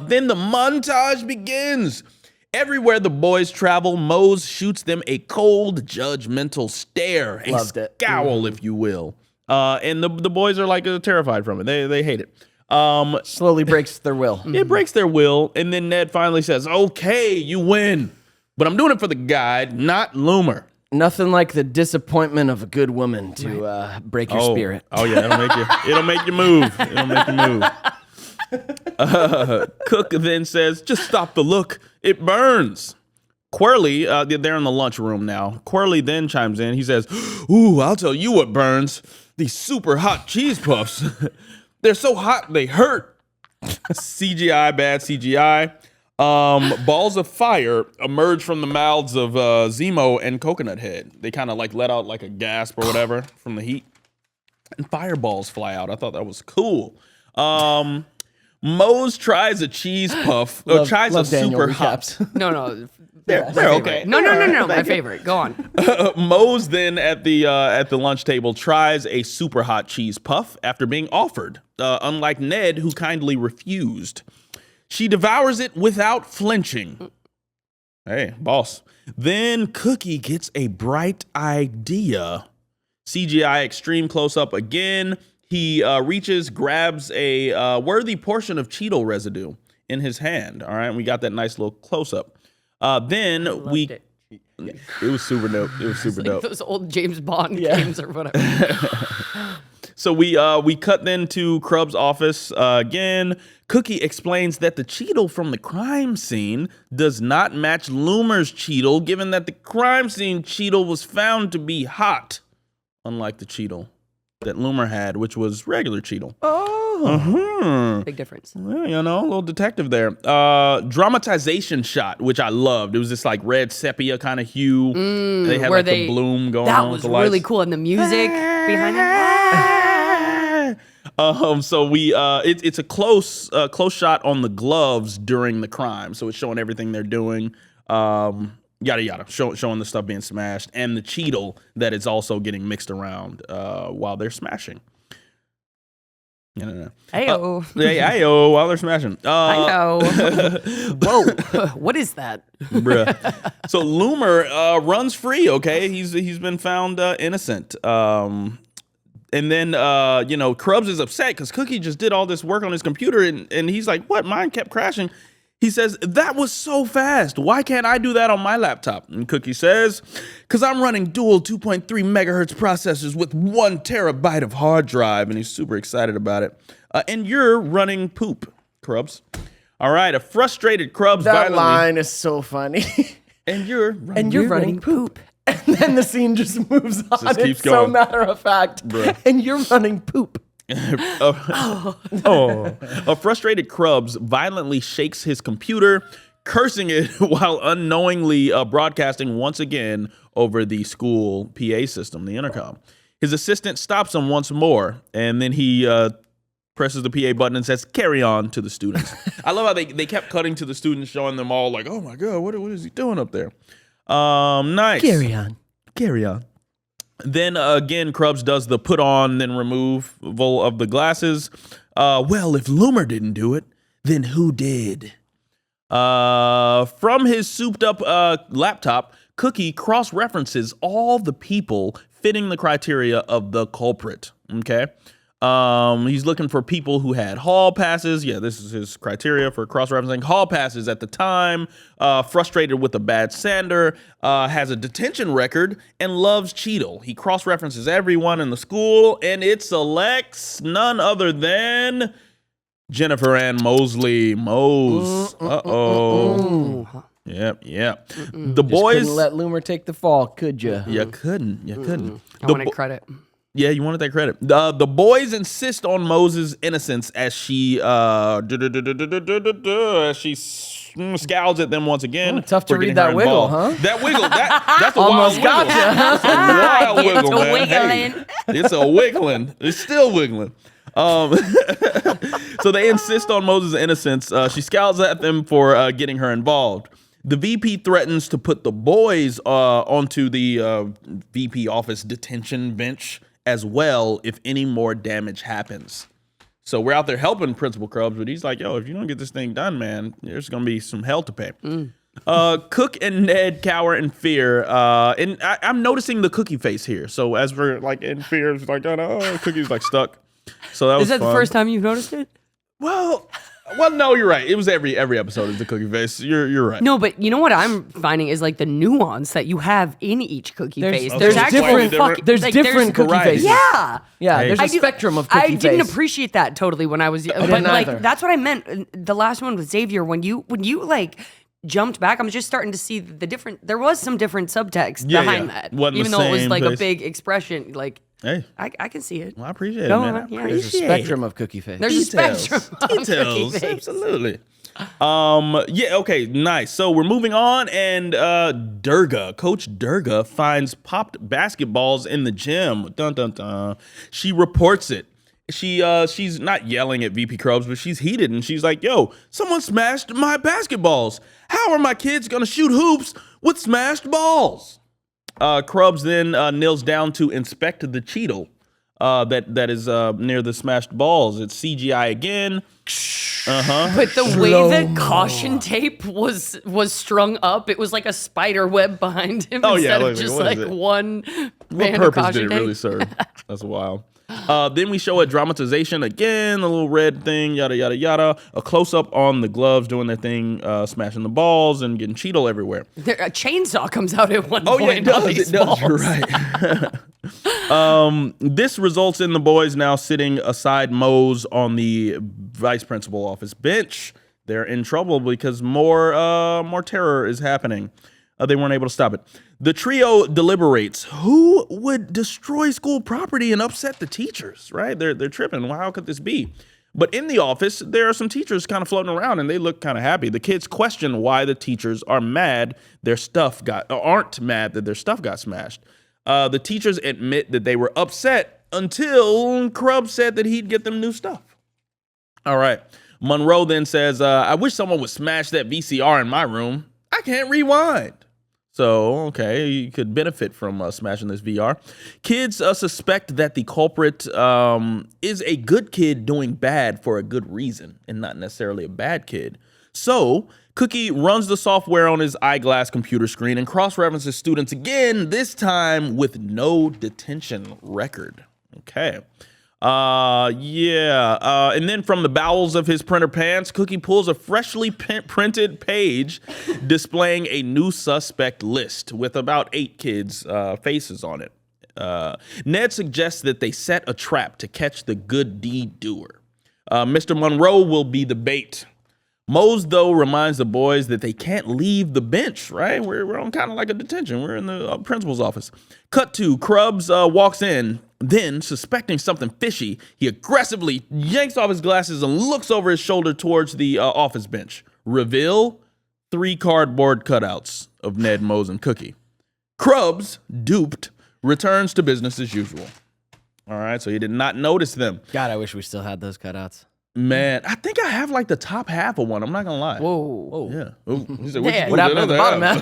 [SPEAKER 4] Then the montage begins. Everywhere the boys travel, Mose shoots them a cold, judgmental stare, a
[SPEAKER 3] Loved it.
[SPEAKER 4] scowl, if you will. And the boys are like terrified from it. They hate it.
[SPEAKER 3] Slowly breaks their will.
[SPEAKER 4] It breaks their will, and then Ned finally says, "Okay, you win, but I'm doing it for the guide, not Loomer."
[SPEAKER 3] Nothing like the disappointment of a good woman to break your spirit.
[SPEAKER 4] Oh yeah, it'll make you move. It'll make you move. Cook then says, "Just stop the look. It burns." Quirly, they're in the lunchroom now. Quirly then chimes in. He says, "Ooh, I'll tell you what burns. These super hot cheese puffs. They're so hot they hurt." CGI, bad CGI. Balls of fire emerge from the mouths of Zemo and Coconut Head. They kind of like let out like a gasp or whatever from the heat. And fireballs fly out. I thought that was cool. Mose tries a cheese puff. Tries a super hot.
[SPEAKER 2] No.
[SPEAKER 4] They're okay.
[SPEAKER 2] No. My favorite. Go on.
[SPEAKER 4] Mose then at the lunch table tries a super hot cheese puff after being offered, unlike Ned, who kindly refused. She devours it without flinching. Hey, boss. Then Cookie gets a bright idea. CGI extreme close up again. He reaches, grabs a worthy portion of cheetle residue in his hand. All right, we got that nice little close up. Then it was super dope. It was super dope.
[SPEAKER 2] Those old James Bond games or whatever.
[SPEAKER 4] So we cut then to Crubs' office again. Cookie explains that the cheetle from the crime scene does not match Loomer's cheetle, given that the crime scene cheetle was found to be hot, unlike the cheetle that Loomer had, which was regular cheetle.
[SPEAKER 2] Big difference.
[SPEAKER 4] Well, a little detective there. Dramatization shot, which I loved. It was this like red sepia kind of hue. They had like the bloom going on.
[SPEAKER 2] That was really cool, and the music behind it.
[SPEAKER 4] So it's a close shot on the gloves during the crime. So it's showing everything they're doing. Yada yada, showing the stuff being smashed, and the cheetle that is also getting mixed around while they're smashing. No. Ayo, while they're smashing.
[SPEAKER 2] I know. Whoa, what is that?
[SPEAKER 4] Bruh. So Loomer runs free. Okay, he's been found innocent. And then Crubs is upset because Cookie just did all this work on his computer, and he's like, "What? Mine kept crashing." He says, "That was so fast. Why can't I do that on my laptop?" And Cookie says, "Because I'm running dual 2.3 megahertz processors with 1 terabyte of hard drive." And he's super excited about it. And you're running poop, Crubs. All right, a frustrated Crubs
[SPEAKER 3] That
[SPEAKER 4] violently.
[SPEAKER 3] line is so funny.
[SPEAKER 4] And you're
[SPEAKER 3] running poop. And then the scene just moves on.
[SPEAKER 4] Just keeps
[SPEAKER 3] it's so
[SPEAKER 4] going.
[SPEAKER 3] matter of fact.
[SPEAKER 4] Bruh.
[SPEAKER 3] And you're running poop.
[SPEAKER 4] A frustrated Crubs violently shakes his computer, cursing it while unknowingly broadcasting once again over the school PA system, the intercom. His assistant stops him once more, and then he presses the PA button and says, "Carry on," to the students. I love how they kept cutting to the students, showing them all like, "Oh my God, what is he doing up there?" Nice.
[SPEAKER 3] Carry on.
[SPEAKER 4] Then again, Crubs does the put on, then removal of the glasses. Well, if Loomer didn't do it, then who did? From his souped up laptop, Cookie cross-references all the people fitting the criteria of the culprit. Okay. He's looking for people who had hall passes. Yeah, this is his criteria for cross-referencing. Hall passes at the time, frustrated with a bad sander, has a detention record, and loves cheetle. He cross-references everyone in the school, and it selects none other than Jennifer Ann Mosley. Mose. Uh-oh. Yep. The boys
[SPEAKER 3] couldn't let Loomer take the fall, could you?
[SPEAKER 4] You couldn't.
[SPEAKER 2] I wanted credit.
[SPEAKER 4] Yeah, you wanted that credit. The boys insist on Moses' innocence as she scowls at them once again.
[SPEAKER 3] Tough to
[SPEAKER 4] for getting
[SPEAKER 3] read
[SPEAKER 4] her
[SPEAKER 3] that wiggle,
[SPEAKER 4] involved.
[SPEAKER 3] huh?
[SPEAKER 4] That wiggle, that's a
[SPEAKER 3] Almost
[SPEAKER 4] wild wiggle.
[SPEAKER 3] gotcha.
[SPEAKER 4] That's a wild
[SPEAKER 2] Get
[SPEAKER 4] wiggle,
[SPEAKER 2] to
[SPEAKER 4] man. Hey,
[SPEAKER 2] wiggling.
[SPEAKER 4] it's a wiggling. It's still wiggling. So they insist on Moses' innocence. She scowls at them for getting her involved. The VP threatens to put the boys onto the VP office detention bench as well if any more damage happens. So we're out there helping Principal Crubbs, but he's like, yo, if you don't get this thing done, man, there's going to be some hell to pay. Cook and Ned cower in fear. And I'm noticing the Cookie face here. So as we're like in fear, it's like, oh, Cookie's like stuck. So that was
[SPEAKER 2] Is that
[SPEAKER 4] fun.
[SPEAKER 2] the first time you've noticed it?
[SPEAKER 4] Well, no, you're right. It was every episode is the Cookie face. You're right.
[SPEAKER 2] No, but you know what I'm finding is like the nuance that you have in each cookie face. There's
[SPEAKER 4] okay,
[SPEAKER 2] actually
[SPEAKER 4] different-
[SPEAKER 2] fucking,
[SPEAKER 3] There's
[SPEAKER 2] like,
[SPEAKER 3] different cookie
[SPEAKER 4] variety.
[SPEAKER 3] faces.
[SPEAKER 2] Yeah.
[SPEAKER 3] Yeah,
[SPEAKER 4] Hey.
[SPEAKER 3] there's a
[SPEAKER 2] I do-
[SPEAKER 3] spectrum of cookie
[SPEAKER 2] I didn't
[SPEAKER 3] face.
[SPEAKER 2] appreciate that totally when I was, but
[SPEAKER 3] didn't
[SPEAKER 2] like
[SPEAKER 3] either.
[SPEAKER 2] that's what I meant. The last one with Xavier, when you like jumped back, I'm just starting to see the different. There was some different subtext
[SPEAKER 4] Yeah,
[SPEAKER 2] behind
[SPEAKER 4] yeah.
[SPEAKER 2] that,
[SPEAKER 4] Wasn't
[SPEAKER 2] even
[SPEAKER 4] the
[SPEAKER 2] though it was
[SPEAKER 4] same
[SPEAKER 2] like a
[SPEAKER 4] face.
[SPEAKER 2] big expression. Like
[SPEAKER 4] Hey,
[SPEAKER 2] I can see it.
[SPEAKER 4] well, I appreciate
[SPEAKER 2] Go
[SPEAKER 4] it, man.
[SPEAKER 2] on, yeah.
[SPEAKER 4] I
[SPEAKER 3] There's a
[SPEAKER 4] appreciate
[SPEAKER 3] spectrum of cookie face.
[SPEAKER 2] There's a spectrum of cookie
[SPEAKER 4] Details,
[SPEAKER 2] face.
[SPEAKER 4] absolutely. Yeah, okay, nice. So we're moving on, and Coach Durga finds popped basketballs in the gym. Dun dun dun. She reports it. She's not yelling at VP Crubs, but she's heated, and she's like, "Yo, someone smashed my basketballs. How are my kids gonna shoot hoops with smashed balls?" Crubs then kneels down to inspect the cheetle that is near the smashed balls. It's CGI again.
[SPEAKER 2] But the way the caution tape was strung up, it was like a spider web behind him
[SPEAKER 4] Oh, yeah,
[SPEAKER 2] instead
[SPEAKER 4] look,
[SPEAKER 2] of just
[SPEAKER 4] what is
[SPEAKER 2] like
[SPEAKER 4] it?
[SPEAKER 2] one
[SPEAKER 4] What
[SPEAKER 2] band of
[SPEAKER 4] purpose
[SPEAKER 2] caution
[SPEAKER 4] did it
[SPEAKER 2] tape.
[SPEAKER 4] really serve? That's wild. Then we show a dramatization again, a little red thing, yada, yada, yada. A close-up on the gloves doing their thing, smashing the balls and getting cheetle everywhere.
[SPEAKER 2] A chainsaw comes out at one
[SPEAKER 4] Oh,
[SPEAKER 2] point.
[SPEAKER 4] yeah,
[SPEAKER 2] on
[SPEAKER 4] it
[SPEAKER 2] these
[SPEAKER 4] does. You're
[SPEAKER 2] balls.
[SPEAKER 4] right. This results in the boys now sitting aside Mose on the vice principal office bench. They're in trouble because more terror is happening. They weren't able to stop it. The trio deliberates who would destroy school property and upset the teachers, right? They're tripping. Well, how could this be? But in the office, there are some teachers kind of floating around, and they look kind of happy. The kids question why the teachers are mad aren't mad that their stuff got smashed. The teachers admit that they were upset until Crubbs said that he'd get them new stuff. All right. Monroe then says, I wish someone would smash that VCR in my room. I can't rewind. So, okay, you could benefit from smashing this VR. Kids suspect that the culprit is a good kid doing bad for a good reason and not necessarily a bad kid. So, Cookie runs the software on his eyeglass computer screen and cross-references students again, this time with no detention record. Okay. And then from the bowels of his printer pants, Cookie pulls a freshly printed page displaying a new suspect list with about 8 kids' faces on it. Ned suggests that they set a trap to catch the good deed doer. Mr. Monroe will be the bait. Mose, though, reminds the boys that they can't leave the bench, right? We're on kind of like a detention. We're in the principal's office. Cut to Crubbs walks in. Then, suspecting something fishy, he aggressively yanks off his glasses and looks over his shoulder towards the office bench. Reveal 3 cardboard cutouts of Ned, Mose, and Cookie. Crubbs, duped, returns to business as usual. All right, so he did not notice them.
[SPEAKER 3] God, I wish we still had those cutouts.
[SPEAKER 4] Man, I think I have like the top half of one. I'm not gonna lie.
[SPEAKER 2] Whoa.
[SPEAKER 4] Yeah. Ooh, he said,
[SPEAKER 2] Yeah.
[SPEAKER 3] What happened at the bottom,
[SPEAKER 4] man?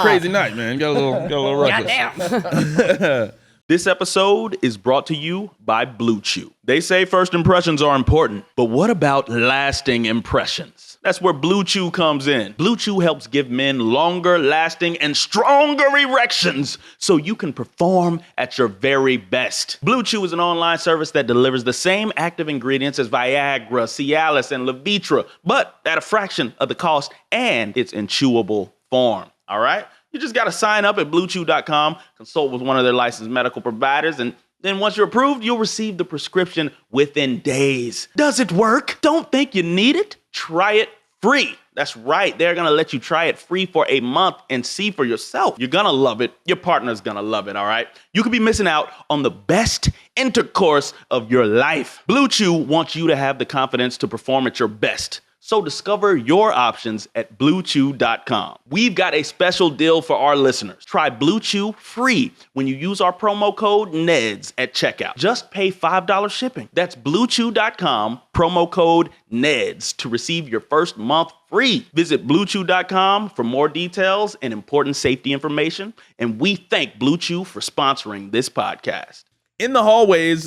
[SPEAKER 4] Crazy night, man. Got a little ruckus.
[SPEAKER 2] Goddamn.
[SPEAKER 5] This episode is brought to you by Blue Chew. They say first impressions are important, but what about lasting impressions? That's where Blue Chew comes in. Blue Chew helps give men longer lasting and stronger erections so you can perform at your very best. Blue Chew is an online service that delivers the same active ingredients as Viagra, Cialis, and Levitra, but at a fraction of the cost, and it's in chewable form. All right? You just got to sign up at bluechew.com, consult with one of their licensed medical providers, and then once you're approved, you'll receive the prescription within days. Does it work? Don't think you need it? Try it free. That's right. They're going to let you try it free for a month and see for yourself. You're going to love it. Your partner's going to love it, all right? You could be missing out on the best intercourse of your life. Blue Chew wants you to have the confidence to perform at your best. So discover your options at BlueChew.com. We've got a special deal for our listeners. Try Blue Chew free when you use our promo code NEDS at checkout. Just pay $5 shipping. That's BlueChew.com, promo code NEDS to receive your first month free. Visit BlueChew.com for more details and important safety information. And we thank Blue Chew for sponsoring this podcast.
[SPEAKER 4] In the hallways,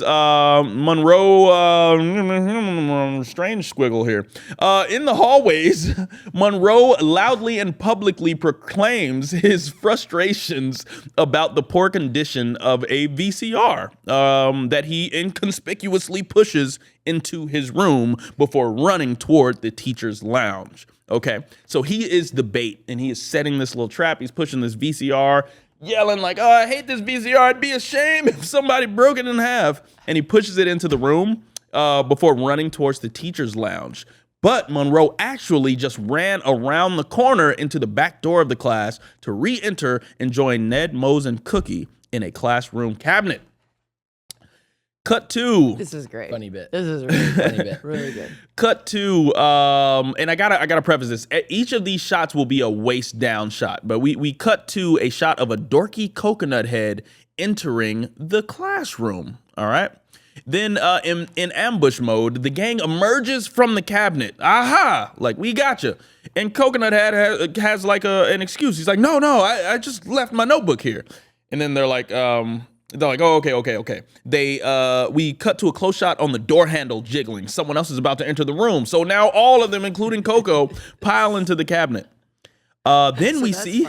[SPEAKER 4] Monroe, strange squiggle here. In the hallways, Monroe loudly and publicly proclaims his frustrations about the poor condition of a VCR that he inconspicuously pushes into his room before running toward the teacher's lounge. Okay, so he is the bait, and he is setting this little trap. He's pushing this VCR, yelling like, oh, I hate this VCR. I'd be ashamed if somebody broke it in half. And he pushes it into the room before running towards the teacher's lounge. But Monroe actually just ran around the corner into the back door of the class to re-enter and join Ned, Mose, and Cookie in a classroom cabinet. Cut to
[SPEAKER 2] This is great.
[SPEAKER 3] Funny bit.
[SPEAKER 2] This is really
[SPEAKER 3] Funny bit.
[SPEAKER 2] really good.
[SPEAKER 4] Cut to, and I gotta preface this. Each of these shots will be a waist down shot, but we cut to a shot of a dorky coconut head entering the classroom. All right. Then in ambush mode, the gang emerges from the cabinet. Aha! Like, we gotcha. And Coconut Head has like an excuse. He's like, no, I just left my notebook here. And then they're like, oh, okay. We cut to a close shot on the door handle jiggling. Someone else is about to enter the room. So now all of them, including Coco, pile into the cabinet. Then we see,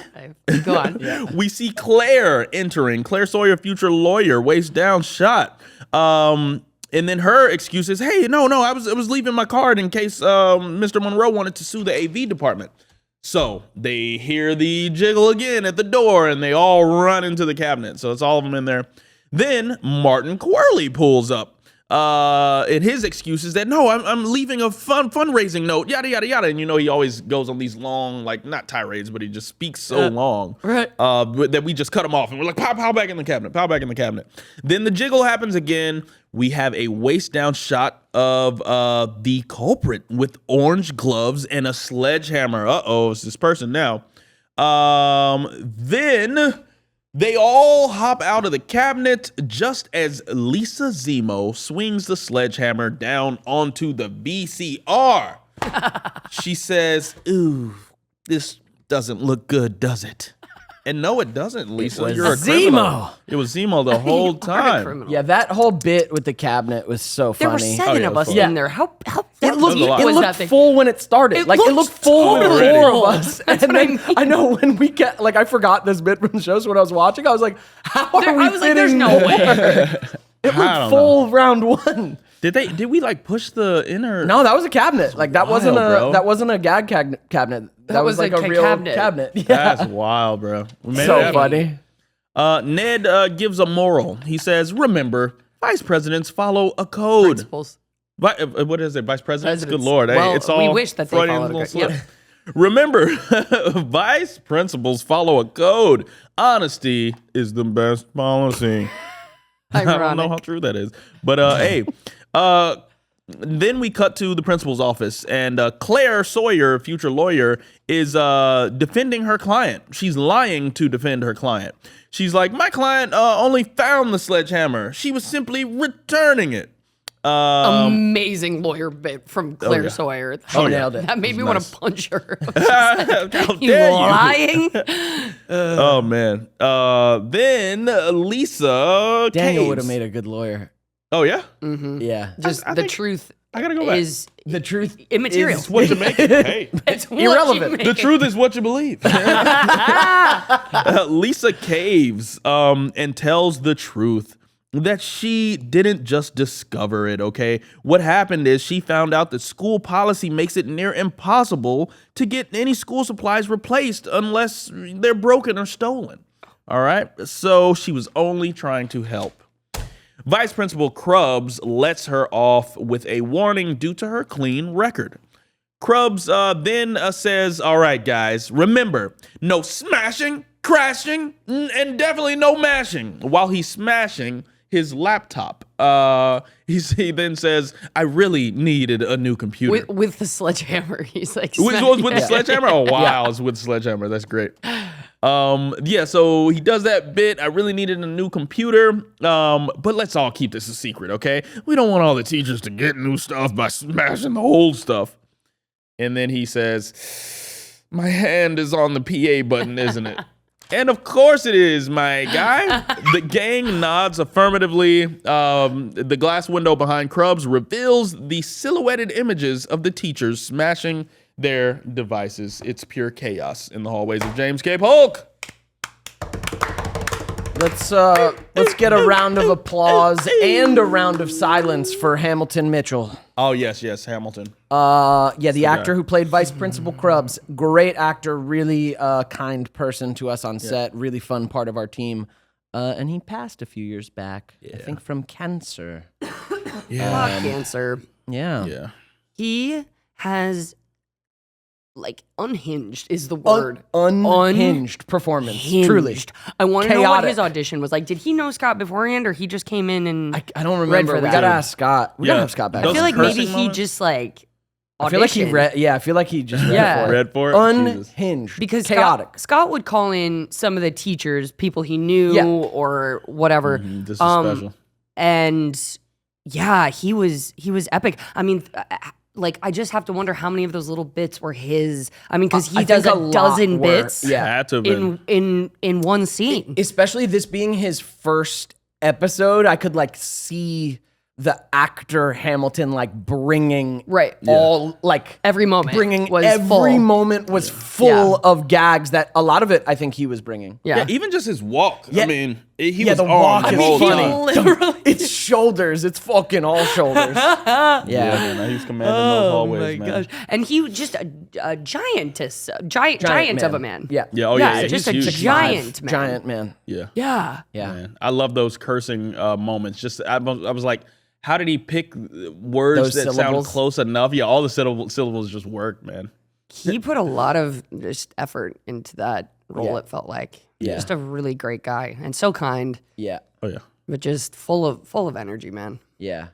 [SPEAKER 2] Go on.
[SPEAKER 4] we see Claire entering. Claire Sawyer, future lawyer, waist down shot. And then her excuse is, hey, no, I was leaving my card in case Mr. Monroe wanted to sue the AV department. So they hear the jiggle again at the door, and they all run into the cabinet. So it's all of them in there. Then Martin Quirley pulls up. And his excuse is that, no, I'm leaving a fundraising note, yada, yada, yada. And, he always goes on these long, like, not tirades, but he just speaks so long
[SPEAKER 2] right.
[SPEAKER 4] that we just cut him off. And we're like, pow back in the cabinet. Then the jiggle happens again. We have a waist down shot of the culprit with orange gloves and a sledgehammer. Uh-oh, it's this person now. Then they all hop out of the cabinet just as Lisa Zemo swings the sledgehammer down onto the VCR. She says, ooh, this doesn't look good, does it? And no, it doesn't, Lisa. You're a criminal.
[SPEAKER 3] Zemo.
[SPEAKER 4] It was Zemo the whole
[SPEAKER 2] You are a
[SPEAKER 4] time.
[SPEAKER 2] criminal.
[SPEAKER 3] Yeah, that whole bit with the cabinet was so
[SPEAKER 2] There were
[SPEAKER 3] funny.
[SPEAKER 2] 7
[SPEAKER 4] yeah,
[SPEAKER 2] of
[SPEAKER 4] it was
[SPEAKER 2] us
[SPEAKER 4] fun.
[SPEAKER 2] in there. How
[SPEAKER 3] It looked,
[SPEAKER 4] a lot.
[SPEAKER 3] it
[SPEAKER 2] was
[SPEAKER 3] looked
[SPEAKER 2] that thing?
[SPEAKER 3] full when it started.
[SPEAKER 2] It
[SPEAKER 3] It
[SPEAKER 2] looked
[SPEAKER 3] looked full with
[SPEAKER 4] totally
[SPEAKER 3] 4 of
[SPEAKER 2] full.
[SPEAKER 3] us.
[SPEAKER 2] That's
[SPEAKER 3] And
[SPEAKER 2] what I
[SPEAKER 3] then
[SPEAKER 2] mean.
[SPEAKER 3] I know when we get, like, I forgot this bit from the show, so when I was watching, I was like, how are we
[SPEAKER 2] I was like,
[SPEAKER 3] fitting
[SPEAKER 2] there's no
[SPEAKER 3] more?
[SPEAKER 2] way.
[SPEAKER 3] It
[SPEAKER 4] I
[SPEAKER 3] looked
[SPEAKER 4] don't
[SPEAKER 3] full round 1.
[SPEAKER 4] Did we like push the inner?
[SPEAKER 3] No, that was a cabinet. Like, that wasn't
[SPEAKER 4] wild,
[SPEAKER 3] a gag cabinet. That was
[SPEAKER 2] was
[SPEAKER 3] like
[SPEAKER 2] a
[SPEAKER 3] a real
[SPEAKER 2] cabinet.
[SPEAKER 3] cabinet. Yeah.
[SPEAKER 4] That's wild, bro. We made it
[SPEAKER 3] So
[SPEAKER 4] happen.
[SPEAKER 3] funny.
[SPEAKER 4] Ned gives a moral. He says, remember, vice presidents follow a code.
[SPEAKER 2] Principles.
[SPEAKER 4] What is it? Vice presidents? Good
[SPEAKER 2] Presidents.
[SPEAKER 4] Lord. Hey,
[SPEAKER 2] Well,
[SPEAKER 4] it's all
[SPEAKER 2] we wish that they
[SPEAKER 4] Freudian
[SPEAKER 2] followed a
[SPEAKER 4] little
[SPEAKER 2] code.
[SPEAKER 4] slip. Remember, vice principals follow a code. Honesty is the best policy. I don't know how true that is. But hey, then we cut to the principal's office, and Claire Sawyer, future lawyer, is defending her client. She's lying to defend her client. She's like, my client only found the sledgehammer. She was simply returning it.
[SPEAKER 2] Amazing lawyer bit from Claire
[SPEAKER 4] yeah.
[SPEAKER 2] Sawyer.
[SPEAKER 3] Oh, nailed it.
[SPEAKER 2] That made me want to punch her.
[SPEAKER 4] How
[SPEAKER 2] You
[SPEAKER 4] dare you?
[SPEAKER 2] lying?
[SPEAKER 4] Oh, man. Then Lisa
[SPEAKER 3] Daniel
[SPEAKER 4] Caves.
[SPEAKER 3] would have made a good lawyer.
[SPEAKER 4] Oh, yeah?
[SPEAKER 3] Yeah.
[SPEAKER 2] Just
[SPEAKER 4] I
[SPEAKER 2] the
[SPEAKER 4] think-
[SPEAKER 2] truth
[SPEAKER 4] I gotta go back.
[SPEAKER 2] is
[SPEAKER 3] The truth
[SPEAKER 2] immaterial.
[SPEAKER 3] is-
[SPEAKER 4] It's what you make it. Hey.
[SPEAKER 2] It's what
[SPEAKER 3] irrelevant.
[SPEAKER 2] you make
[SPEAKER 4] The
[SPEAKER 2] it.
[SPEAKER 4] truth is what you believe. Lisa caves and tells the truth that she didn't just discover it, okay? What happened is she found out that school policy makes it near impossible to get any school supplies replaced unless they're broken or stolen. All right? So she was only trying to help. Vice Principal Crubbs lets her off with a warning due to her clean record. Crubs then says, all right, guys, remember, no smashing, crashing, and definitely no mashing. While he's smashing his laptop, he then says, I really needed a new computer.
[SPEAKER 2] With the sledgehammer. He's like,
[SPEAKER 4] With the sledgehammer? Oh, wow. It's with the sledgehammer. That's great. So he does that bit. I really needed a new computer. But let's all keep this a secret, okay? We don't want all the teachers to get new stuff by smashing the old stuff. And then he says, my hand is on the PA button, isn't it? And of course it is, my guy. The gang nods affirmatively. The glass window behind Crubs reveals the silhouetted images of the teachers smashing their devices. It's pure chaos in the hallways of James Cape Hulk.
[SPEAKER 3] Let's get a round of applause and a round of silence for Hamilton Mitchell.
[SPEAKER 4] Oh, yes, Hamilton.
[SPEAKER 3] The actor who played Vice Principal Crubbs, great actor, really kind person to us on set, really fun part of our team. And he passed a few years back, I think from cancer.
[SPEAKER 2] Cancer.
[SPEAKER 3] Yeah.
[SPEAKER 2] He has, unhinged is the word.
[SPEAKER 3] Unhinged performance, truly.
[SPEAKER 2] I want to know what
[SPEAKER 3] Chaotic.
[SPEAKER 2] his audition was like. Did he know Scott beforehand, or he just came in and
[SPEAKER 3] I don't remember.
[SPEAKER 2] for
[SPEAKER 3] We
[SPEAKER 2] that?
[SPEAKER 3] gotta ask Scott. We gotta have Scott back.
[SPEAKER 2] I feel like maybe
[SPEAKER 4] cursing
[SPEAKER 2] he
[SPEAKER 4] moments?
[SPEAKER 2] just
[SPEAKER 3] I feel like he
[SPEAKER 2] auditioned.
[SPEAKER 3] read. Yeah, I feel like he just read
[SPEAKER 4] Read for it? Jesus.
[SPEAKER 3] Unhinged.
[SPEAKER 2] Because
[SPEAKER 3] chaotic.
[SPEAKER 2] Scott would call in some of the teachers, people he knew
[SPEAKER 3] Yeah.
[SPEAKER 2] or whatever.
[SPEAKER 4] This is special.
[SPEAKER 2] And yeah, he was epic. I mean, I just have to wonder how many of those little bits were his. I mean, because he
[SPEAKER 3] I
[SPEAKER 2] does
[SPEAKER 3] think
[SPEAKER 2] a
[SPEAKER 3] lot
[SPEAKER 2] dozen
[SPEAKER 3] were.
[SPEAKER 2] bits
[SPEAKER 3] Yeah.
[SPEAKER 4] Had to have been.
[SPEAKER 2] in one scene.
[SPEAKER 3] Especially this being his first episode, I could see the actor Hamilton bringing
[SPEAKER 2] Right.
[SPEAKER 3] all
[SPEAKER 2] Every moment
[SPEAKER 3] bringing
[SPEAKER 2] was
[SPEAKER 3] every
[SPEAKER 2] full.
[SPEAKER 3] moment was full of gags that a lot of it I think he was bringing.
[SPEAKER 2] Yeah.
[SPEAKER 4] Even just his walk.
[SPEAKER 3] Yeah.
[SPEAKER 4] I mean, he was
[SPEAKER 3] the
[SPEAKER 4] on
[SPEAKER 3] walk
[SPEAKER 4] the
[SPEAKER 3] is
[SPEAKER 4] whole
[SPEAKER 3] funny.
[SPEAKER 4] time.
[SPEAKER 2] Literally.
[SPEAKER 3] It's shoulders. It's fucking all shoulders.
[SPEAKER 4] Yeah, man. He was commanding those hallways, man.
[SPEAKER 2] And he was just a giant of a man.
[SPEAKER 3] Yeah.
[SPEAKER 4] Yeah, oh
[SPEAKER 2] Yeah,
[SPEAKER 4] yeah.
[SPEAKER 2] just
[SPEAKER 4] he's
[SPEAKER 2] a
[SPEAKER 4] huge.
[SPEAKER 2] giant man.
[SPEAKER 3] Giant man.
[SPEAKER 4] Yeah.
[SPEAKER 2] Yeah.
[SPEAKER 3] Yeah.
[SPEAKER 4] Man. I love those cursing moments. Just I was like, how did he pick words
[SPEAKER 3] Those
[SPEAKER 4] that
[SPEAKER 3] syllables?
[SPEAKER 4] sound close enough? Yeah, all the syllables just work, man.
[SPEAKER 2] He put a lot of just effort into that role,
[SPEAKER 3] Yeah.
[SPEAKER 2] it felt like.
[SPEAKER 3] Yeah.
[SPEAKER 2] Just a really great guy and so kind,
[SPEAKER 3] Yeah.
[SPEAKER 4] Oh yeah.
[SPEAKER 2] but just full of energy, man.
[SPEAKER 3] Yeah.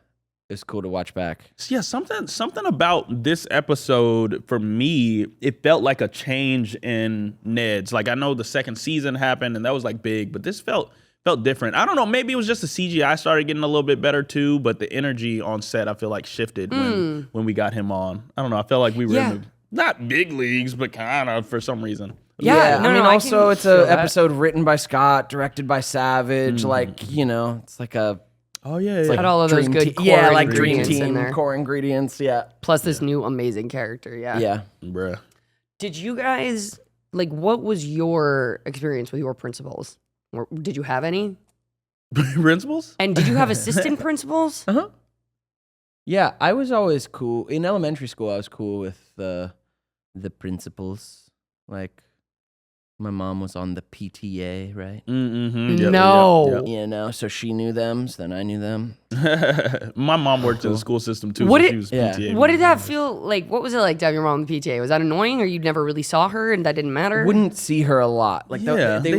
[SPEAKER 3] It's cool to watch back.
[SPEAKER 4] So yeah, something about this episode for me, it felt like a change in Neds. I know the second season happened and that was big, but this felt different. I don't know, maybe it was just the CGI started getting a little bit better too, but the energy on set I feel like shifted when we got him on. I don't know, I felt like we were in the, not big leagues, but kind of for some reason.
[SPEAKER 2] Yeah,
[SPEAKER 3] I mean,
[SPEAKER 2] I
[SPEAKER 3] also
[SPEAKER 2] can
[SPEAKER 3] it's
[SPEAKER 2] feel
[SPEAKER 3] an
[SPEAKER 2] that.
[SPEAKER 3] episode written by Scott, directed by Savage. It's like a
[SPEAKER 4] Oh yeah,
[SPEAKER 2] Had all of those
[SPEAKER 3] dream
[SPEAKER 2] good
[SPEAKER 3] team. Yeah,
[SPEAKER 2] core
[SPEAKER 3] like dream
[SPEAKER 2] ingredients in
[SPEAKER 3] team
[SPEAKER 2] there.
[SPEAKER 3] core ingredients. Yeah,
[SPEAKER 2] Plus this new amazing character,
[SPEAKER 3] yeah.
[SPEAKER 4] bruh.
[SPEAKER 2] Did you guys, what was your experience with your principals? Or did you have any?
[SPEAKER 4] Principals?
[SPEAKER 2] And did you have assistant principals?
[SPEAKER 3] Yeah, I was always cool in elementary school. I was cool with the principals. My mom was on the PTA, right?
[SPEAKER 4] Mm-hmm.
[SPEAKER 2] No.
[SPEAKER 3] So she knew them, so then I knew them.
[SPEAKER 4] My mom worked in the school system too.
[SPEAKER 2] What
[SPEAKER 4] so
[SPEAKER 2] did-
[SPEAKER 4] she was
[SPEAKER 3] Yeah.
[SPEAKER 4] PTA.
[SPEAKER 2] What did that feel like? What was it like to have your mom in the PTA? Was that annoying, or you never really saw her and that didn't matter?
[SPEAKER 3] Wouldn't see her a lot.
[SPEAKER 4] They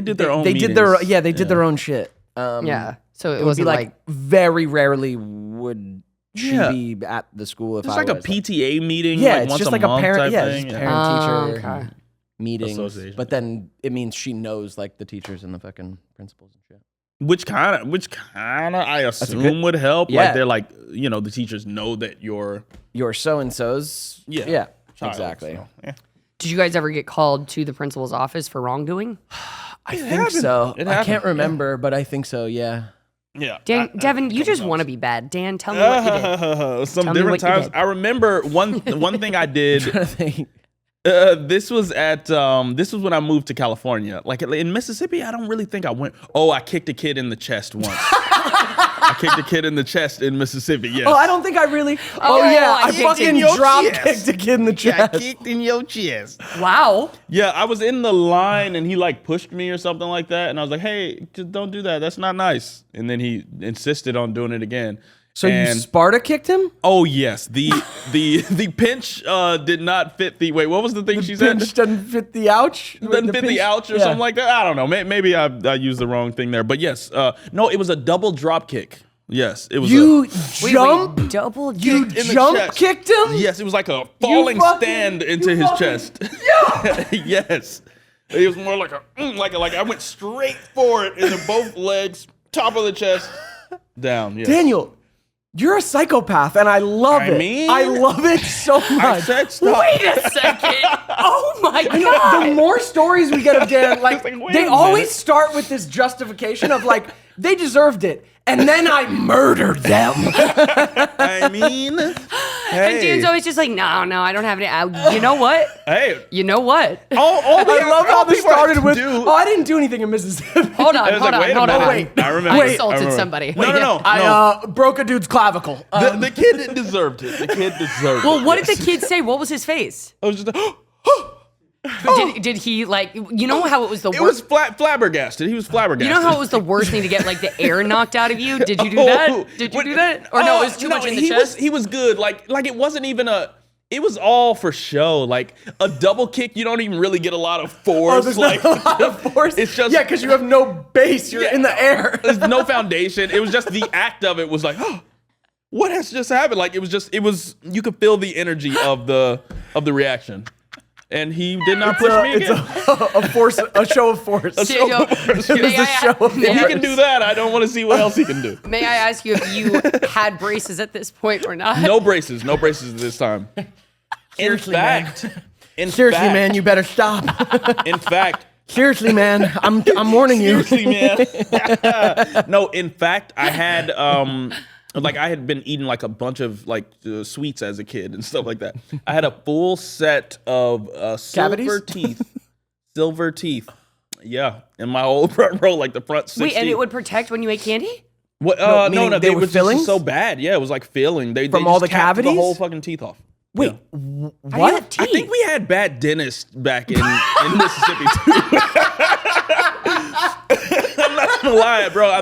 [SPEAKER 4] did their own
[SPEAKER 3] They did their
[SPEAKER 4] meetings.
[SPEAKER 3] they did their own shit.
[SPEAKER 2] Yeah. So it
[SPEAKER 3] It would be
[SPEAKER 2] wasn't like
[SPEAKER 3] very rarely would she
[SPEAKER 4] Yeah.
[SPEAKER 3] be at the school if
[SPEAKER 4] It's
[SPEAKER 3] I
[SPEAKER 4] like a
[SPEAKER 3] was,
[SPEAKER 4] PTA meeting.
[SPEAKER 3] yeah,
[SPEAKER 4] like
[SPEAKER 3] it's
[SPEAKER 4] once
[SPEAKER 3] just
[SPEAKER 4] a
[SPEAKER 3] like a
[SPEAKER 4] month
[SPEAKER 3] parent,
[SPEAKER 4] type
[SPEAKER 3] yeah,
[SPEAKER 4] thing.
[SPEAKER 3] just parent teacher
[SPEAKER 2] okay.
[SPEAKER 3] meetings.
[SPEAKER 4] Association.
[SPEAKER 3] But then it means she knows the teachers and the fucking principals and shit.
[SPEAKER 4] Which kind of I assume would help.
[SPEAKER 3] Yeah.
[SPEAKER 4] They're the teachers know that you're
[SPEAKER 3] Your so and so's. Yeah,
[SPEAKER 4] child,
[SPEAKER 3] exactly.
[SPEAKER 4] so, yeah.
[SPEAKER 2] Did you guys ever get called to the principal's office for wrongdoing?
[SPEAKER 3] I think
[SPEAKER 4] happened.
[SPEAKER 3] so.
[SPEAKER 4] It
[SPEAKER 3] I can't
[SPEAKER 4] happened,
[SPEAKER 3] remember, but I think so. Yeah.
[SPEAKER 4] Yeah.
[SPEAKER 2] Dan, Devin, you just want to be bad. Dan, tell me what you did.
[SPEAKER 4] Some
[SPEAKER 2] Tell me
[SPEAKER 4] different
[SPEAKER 2] what you
[SPEAKER 4] times.
[SPEAKER 2] did.
[SPEAKER 4] I remember one thing I did.
[SPEAKER 3] I think.
[SPEAKER 4] This was when I moved to California. In Mississippi, I don't really think I went. Oh, I kicked a kid in the chest once. I kicked a kid in the chest in Mississippi. Yes.
[SPEAKER 3] Oh, I don't think I really.
[SPEAKER 2] Oh,
[SPEAKER 3] yeah,
[SPEAKER 2] I
[SPEAKER 3] I
[SPEAKER 2] kicked in
[SPEAKER 3] fucking
[SPEAKER 4] your
[SPEAKER 3] drop
[SPEAKER 4] chest.
[SPEAKER 3] kicked a kid in the
[SPEAKER 4] Yeah, I
[SPEAKER 3] chest.
[SPEAKER 4] kicked in your chest.
[SPEAKER 2] Wow.
[SPEAKER 4] Yeah, I was in the line and he pushed me or something like that, and I was like, "Hey, just don't do that. That's not nice." And then he insisted on doing it again,
[SPEAKER 3] So you
[SPEAKER 4] And-
[SPEAKER 3] Sparta kicked him?
[SPEAKER 4] Oh yes, the pinch did not fit the. Wait, what was the thing she said?
[SPEAKER 3] Pinch doesn't fit the ouch?
[SPEAKER 4] Doesn't fit the ouch or something like that. I don't know. Maybe I used the wrong thing there. But yes, no, it was a double drop kick. Yes, it was.
[SPEAKER 3] You
[SPEAKER 2] Wait,
[SPEAKER 3] jump?
[SPEAKER 2] double
[SPEAKER 3] You
[SPEAKER 2] kick.
[SPEAKER 4] in the
[SPEAKER 3] jump
[SPEAKER 4] chest.
[SPEAKER 3] kicked him?
[SPEAKER 4] Yes, it was like a falling stand into his chest.
[SPEAKER 3] Yeah.
[SPEAKER 4] Yes, it was more like like I went straight for it into both legs, top of the chest, down. Yes.
[SPEAKER 3] Daniel, you're a psychopath, and I love it.
[SPEAKER 4] mean,
[SPEAKER 3] I love it so much.
[SPEAKER 4] I said stop.
[SPEAKER 2] Wait a second. Oh my
[SPEAKER 3] I know,
[SPEAKER 2] god.
[SPEAKER 3] the more stories we get of Dan, like,
[SPEAKER 4] Wait
[SPEAKER 3] they
[SPEAKER 4] a
[SPEAKER 3] always
[SPEAKER 4] minute.
[SPEAKER 3] start with this justification of like, they deserved it, and then I murdered them.
[SPEAKER 4] I mean,
[SPEAKER 2] And
[SPEAKER 4] hey,
[SPEAKER 2] Dan's always just like, no, I don't have any. You know what?
[SPEAKER 4] hey.
[SPEAKER 2] You know what?
[SPEAKER 4] All
[SPEAKER 3] I love how this started with,
[SPEAKER 4] do.
[SPEAKER 3] oh, I didn't do anything in Mississippi.
[SPEAKER 2] Hold on,
[SPEAKER 4] I was like, wait a
[SPEAKER 2] hold on.
[SPEAKER 4] minute. I remember.
[SPEAKER 2] I
[SPEAKER 4] I
[SPEAKER 2] assaulted
[SPEAKER 4] remember.
[SPEAKER 2] somebody.
[SPEAKER 4] No.
[SPEAKER 3] I broke a dude's clavicle.
[SPEAKER 4] The kid deserved it. The kid deserved it.
[SPEAKER 2] Well, what did the kid say? What was his face?
[SPEAKER 4] I was just.
[SPEAKER 2] Did he like? You know how it was the
[SPEAKER 4] It was
[SPEAKER 2] worst.
[SPEAKER 4] flabbergasted. He was flabbergasted.
[SPEAKER 2] You know how it was the worst thing to get like the air knocked out of you? Did you do that? Did you do that? Or no, it was too much in the chest.
[SPEAKER 4] He was good. Like it wasn't even a. It was all for show. Like a double kick, you don't even really get a lot of force.
[SPEAKER 3] There's
[SPEAKER 4] like
[SPEAKER 3] not a lot of force.
[SPEAKER 4] It's just
[SPEAKER 3] yeah, because you have no base. You're in the air.
[SPEAKER 4] There's no foundation. It was just the act of it was like, oh, what has just happened? Like it was. You could feel the energy of the reaction. And he did not push me
[SPEAKER 3] It's
[SPEAKER 4] again.
[SPEAKER 3] a force, a show of force.
[SPEAKER 2] Daniel,
[SPEAKER 3] It was a show of
[SPEAKER 2] may
[SPEAKER 4] If he
[SPEAKER 2] I-
[SPEAKER 4] can do that, I don't want to see what else he can do.
[SPEAKER 2] May I ask you if you had braces at this point or not?
[SPEAKER 4] No braces this time.
[SPEAKER 3] Seriously, man.
[SPEAKER 4] Seriously,
[SPEAKER 3] man, you better stop.
[SPEAKER 4] In fact,
[SPEAKER 3] Seriously, man, I'm warning you.
[SPEAKER 4] seriously, man. No, in fact, I had I had been eating like a bunch of sweets as a kid and stuff like that. I had a full set of silver
[SPEAKER 3] Cavities?
[SPEAKER 4] teeth. Silver teeth. Yeah, in my whole front row, like the front 6
[SPEAKER 2] Wait, and
[SPEAKER 4] teeth.
[SPEAKER 2] it would protect when you ate candy?
[SPEAKER 4] What?
[SPEAKER 3] No,
[SPEAKER 4] No,
[SPEAKER 3] meaning they
[SPEAKER 4] they
[SPEAKER 3] were
[SPEAKER 4] were just
[SPEAKER 3] fillings?
[SPEAKER 4] so bad. Yeah, it was like filling. They
[SPEAKER 3] From
[SPEAKER 4] they
[SPEAKER 3] all
[SPEAKER 4] just
[SPEAKER 3] the
[SPEAKER 4] capped
[SPEAKER 3] cavities?
[SPEAKER 4] the whole fucking teeth off.
[SPEAKER 3] Wait,
[SPEAKER 4] Yeah.
[SPEAKER 2] How do you have
[SPEAKER 3] what?
[SPEAKER 2] teeth?
[SPEAKER 4] I think we had bad dentists back in Mississippi too. I'm not gonna lie, bro.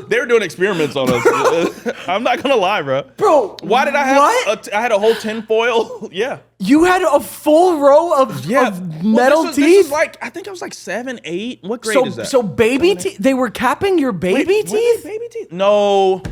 [SPEAKER 4] They were doing experiments on us. I'm not gonna lie, bro.
[SPEAKER 3] Bro,
[SPEAKER 4] Why did I have?
[SPEAKER 3] what?
[SPEAKER 4] I had a whole tinfoil. Yeah.
[SPEAKER 3] You had a full row of metal
[SPEAKER 4] This
[SPEAKER 3] teeth?
[SPEAKER 4] is like I think I was like 7, 8. What grade
[SPEAKER 3] so,
[SPEAKER 4] is that?
[SPEAKER 3] so baby teeth? They were capping your baby
[SPEAKER 4] Wait, were they
[SPEAKER 3] teeth?
[SPEAKER 4] baby teeth? No.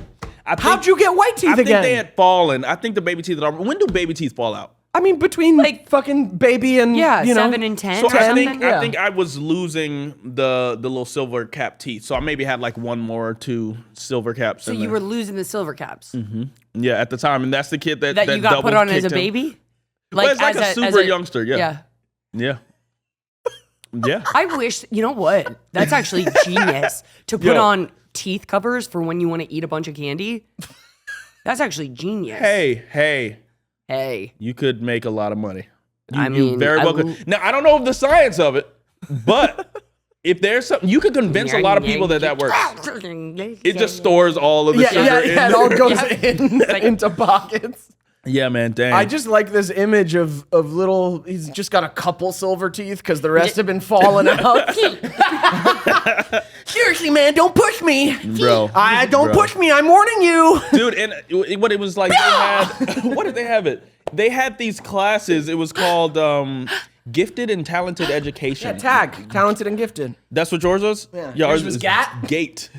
[SPEAKER 3] How'd you get white teeth
[SPEAKER 4] I think
[SPEAKER 3] again?
[SPEAKER 4] they had fallen. I think the baby teeth. When do baby teeth fall out?
[SPEAKER 3] I mean, between fucking baby and
[SPEAKER 2] Yeah,
[SPEAKER 3] you know,
[SPEAKER 2] 7 and 10
[SPEAKER 4] So
[SPEAKER 2] or
[SPEAKER 4] I
[SPEAKER 2] something.
[SPEAKER 4] think
[SPEAKER 3] Yeah.
[SPEAKER 4] I think I was losing the little silver cap teeth. So I maybe had like one more or two silver caps.
[SPEAKER 2] So
[SPEAKER 4] in
[SPEAKER 2] you
[SPEAKER 4] there.
[SPEAKER 2] were losing the silver caps
[SPEAKER 4] Yeah, at the time, and that's the kid that
[SPEAKER 2] that you got put
[SPEAKER 4] double
[SPEAKER 2] on as a
[SPEAKER 4] kicked him.
[SPEAKER 2] baby?
[SPEAKER 4] Well, it's like a
[SPEAKER 2] as
[SPEAKER 4] super youngster. Yeah,
[SPEAKER 2] Yeah.
[SPEAKER 4] yeah, yeah.
[SPEAKER 2] I wish, you know what? That's actually genius to put
[SPEAKER 4] Yo.
[SPEAKER 2] on teeth covers for when you want to eat a bunch of candy. That's actually genius.
[SPEAKER 4] Hey,
[SPEAKER 2] Hey.
[SPEAKER 4] you could make a lot of money. You,
[SPEAKER 2] I
[SPEAKER 4] you
[SPEAKER 2] mean,
[SPEAKER 4] very
[SPEAKER 2] I
[SPEAKER 4] well
[SPEAKER 2] will-
[SPEAKER 4] could. Now I don't know the science of it, but if there's something, you could convince a lot of people that works. It just stores all of the sugar in
[SPEAKER 3] it
[SPEAKER 4] there.
[SPEAKER 3] all goes into pockets.
[SPEAKER 4] Yeah, man. Dang.
[SPEAKER 3] I just like this image of little. He's just got a couple silver teeth because the rest have been falling out. Seriously, man, don't push me,
[SPEAKER 4] bro.
[SPEAKER 3] I don't
[SPEAKER 4] Bro.
[SPEAKER 3] push me. I'm warning you.
[SPEAKER 4] Dude, and what it was like, they had, what did they have it? They had these classes. It was called Gifted and Talented Education.
[SPEAKER 3] Tag, talented and gifted.
[SPEAKER 4] That's what yours was?
[SPEAKER 3] Yeah.
[SPEAKER 4] Ours
[SPEAKER 3] Yours was
[SPEAKER 4] is
[SPEAKER 3] GAT?
[SPEAKER 4] Gate.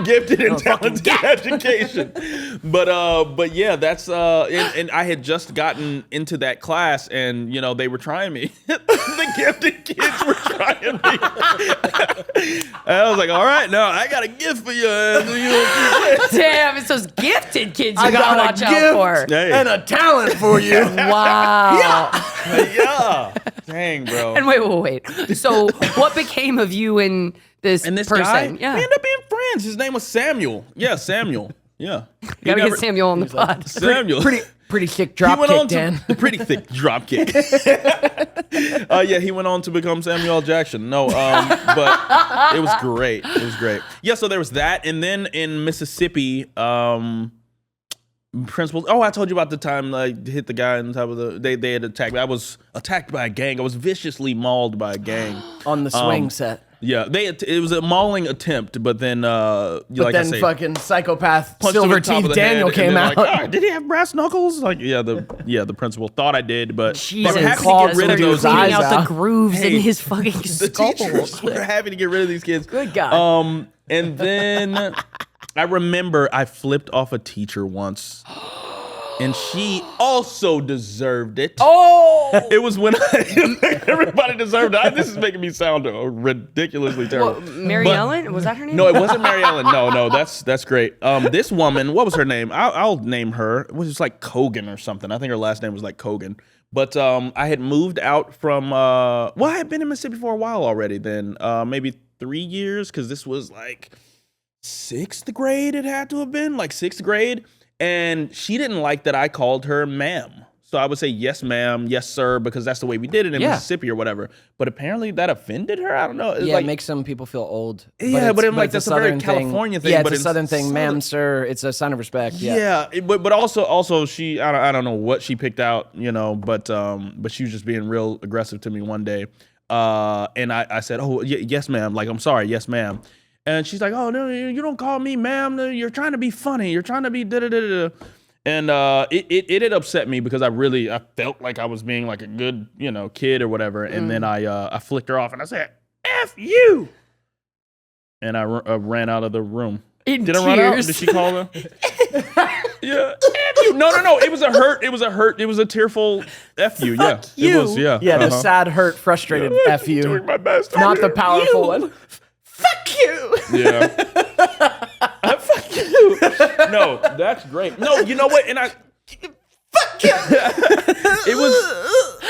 [SPEAKER 4] Gifted and Talented Education. But yeah, that's and I had just gotten into that class, and you know they were trying me. The gifted kids were trying me. And I was like, all right, now I got a gift for you.
[SPEAKER 2] Damn, it's those gifted kids you
[SPEAKER 3] I
[SPEAKER 2] gotta
[SPEAKER 3] got
[SPEAKER 2] watch
[SPEAKER 3] a
[SPEAKER 2] out
[SPEAKER 3] gift
[SPEAKER 2] for.
[SPEAKER 4] Hey.
[SPEAKER 3] and a talent for you.
[SPEAKER 2] Wow.
[SPEAKER 4] Yeah. Dang, bro.
[SPEAKER 2] And wait. So what became of you and this
[SPEAKER 4] Person.
[SPEAKER 2] person? Yeah.
[SPEAKER 4] We ended up being friends. His name was Samuel. Yeah, Samuel. Yeah. He
[SPEAKER 2] Gotta
[SPEAKER 4] never-
[SPEAKER 2] get Samuel on the pod.
[SPEAKER 4] Samuel.
[SPEAKER 3] Pretty sick drop
[SPEAKER 4] he went
[SPEAKER 3] kick,
[SPEAKER 4] on
[SPEAKER 3] Dan.
[SPEAKER 4] to pretty thick drop kick. Yeah, he went on to become Samuel L. Jackson. No, but it was great. It was great. Yeah, so there was that, and then in Mississippi, principals. Oh, I told you about the time I hit the guy on top of the. They had attacked me. I was attacked by a gang. I was viciously mauled by a gang.
[SPEAKER 3] On the swing set.
[SPEAKER 4] Yeah, it was a mauling attempt, but then,
[SPEAKER 3] But
[SPEAKER 4] like
[SPEAKER 3] then
[SPEAKER 4] I say,
[SPEAKER 3] fucking psychopath
[SPEAKER 4] punched him
[SPEAKER 3] Silver
[SPEAKER 4] in the top
[SPEAKER 3] Teeth
[SPEAKER 4] of the
[SPEAKER 3] Daniel
[SPEAKER 4] head,
[SPEAKER 3] came
[SPEAKER 4] and then
[SPEAKER 3] out.
[SPEAKER 4] like, did he have brass knuckles? Like, the principal thought I did, but
[SPEAKER 2] Jesus,
[SPEAKER 4] we're happy to
[SPEAKER 3] claws
[SPEAKER 4] get rid of
[SPEAKER 3] through
[SPEAKER 4] those
[SPEAKER 3] his eyes
[SPEAKER 2] cleaning out
[SPEAKER 3] out.
[SPEAKER 2] the grooves
[SPEAKER 4] Hey,
[SPEAKER 2] in his fucking
[SPEAKER 4] the
[SPEAKER 2] skull.
[SPEAKER 4] teachers. We're happy to get rid of these kids.
[SPEAKER 2] Good God.
[SPEAKER 4] And then I remember I flipped off a teacher once. And she also deserved it.
[SPEAKER 3] Oh!
[SPEAKER 4] It was when everybody deserved it. This is making me sound ridiculously terrible.
[SPEAKER 2] Mary
[SPEAKER 4] But-
[SPEAKER 2] Ellen? Was that her name?
[SPEAKER 4] No, it wasn't Mary Ellen. No, that's great. This woman, what was her name? I'll name her. It was like Kogan or something. I think her last name was like Kogan. But I had moved out from, I had been in Mississippi for a while already then. Maybe 3 years, because this was like 6th grade it had to have been, like 6th grade. And she didn't like that I called her ma'am. So I would say, yes, ma'am, yes, sir, because that's the way we did it in Mississippi or whatever. But apparently that offended her. I don't know.
[SPEAKER 3] Yeah, it makes some people feel old.
[SPEAKER 4] But I'm like,
[SPEAKER 3] it's
[SPEAKER 4] that's a very
[SPEAKER 3] Southern thing.
[SPEAKER 4] California thing.
[SPEAKER 3] Yeah,
[SPEAKER 4] but
[SPEAKER 3] it's a Southern thing. Ma'am, sir, it's a sign of respect. Yeah.
[SPEAKER 4] But also she, I don't know what she picked out, but she was just being real aggressive to me one day. And I said, oh, yes, ma'am. Like, I'm sorry. Yes, ma'am. And she's like, oh, no, you don't call me ma'am. You're trying to be funny. You're trying to be da-da-da-da. And it had upset me because I felt like I was being like a good, kid or whatever. And then I flicked her off and I said, F you. And I ran out of the room.
[SPEAKER 2] Did
[SPEAKER 4] I run out? Did she call her? Yeah. F you. No. It was a hurt. It was a tearful F you. Yeah.
[SPEAKER 2] you.
[SPEAKER 4] It was, yeah.
[SPEAKER 3] Yeah, the sad, hurt, frustrated F you.
[SPEAKER 4] Doing my best.
[SPEAKER 3] Not the powerful one. Fuck you.
[SPEAKER 4] Yeah. Fuck you. No, that's great. No, you know what? And fuck you. It was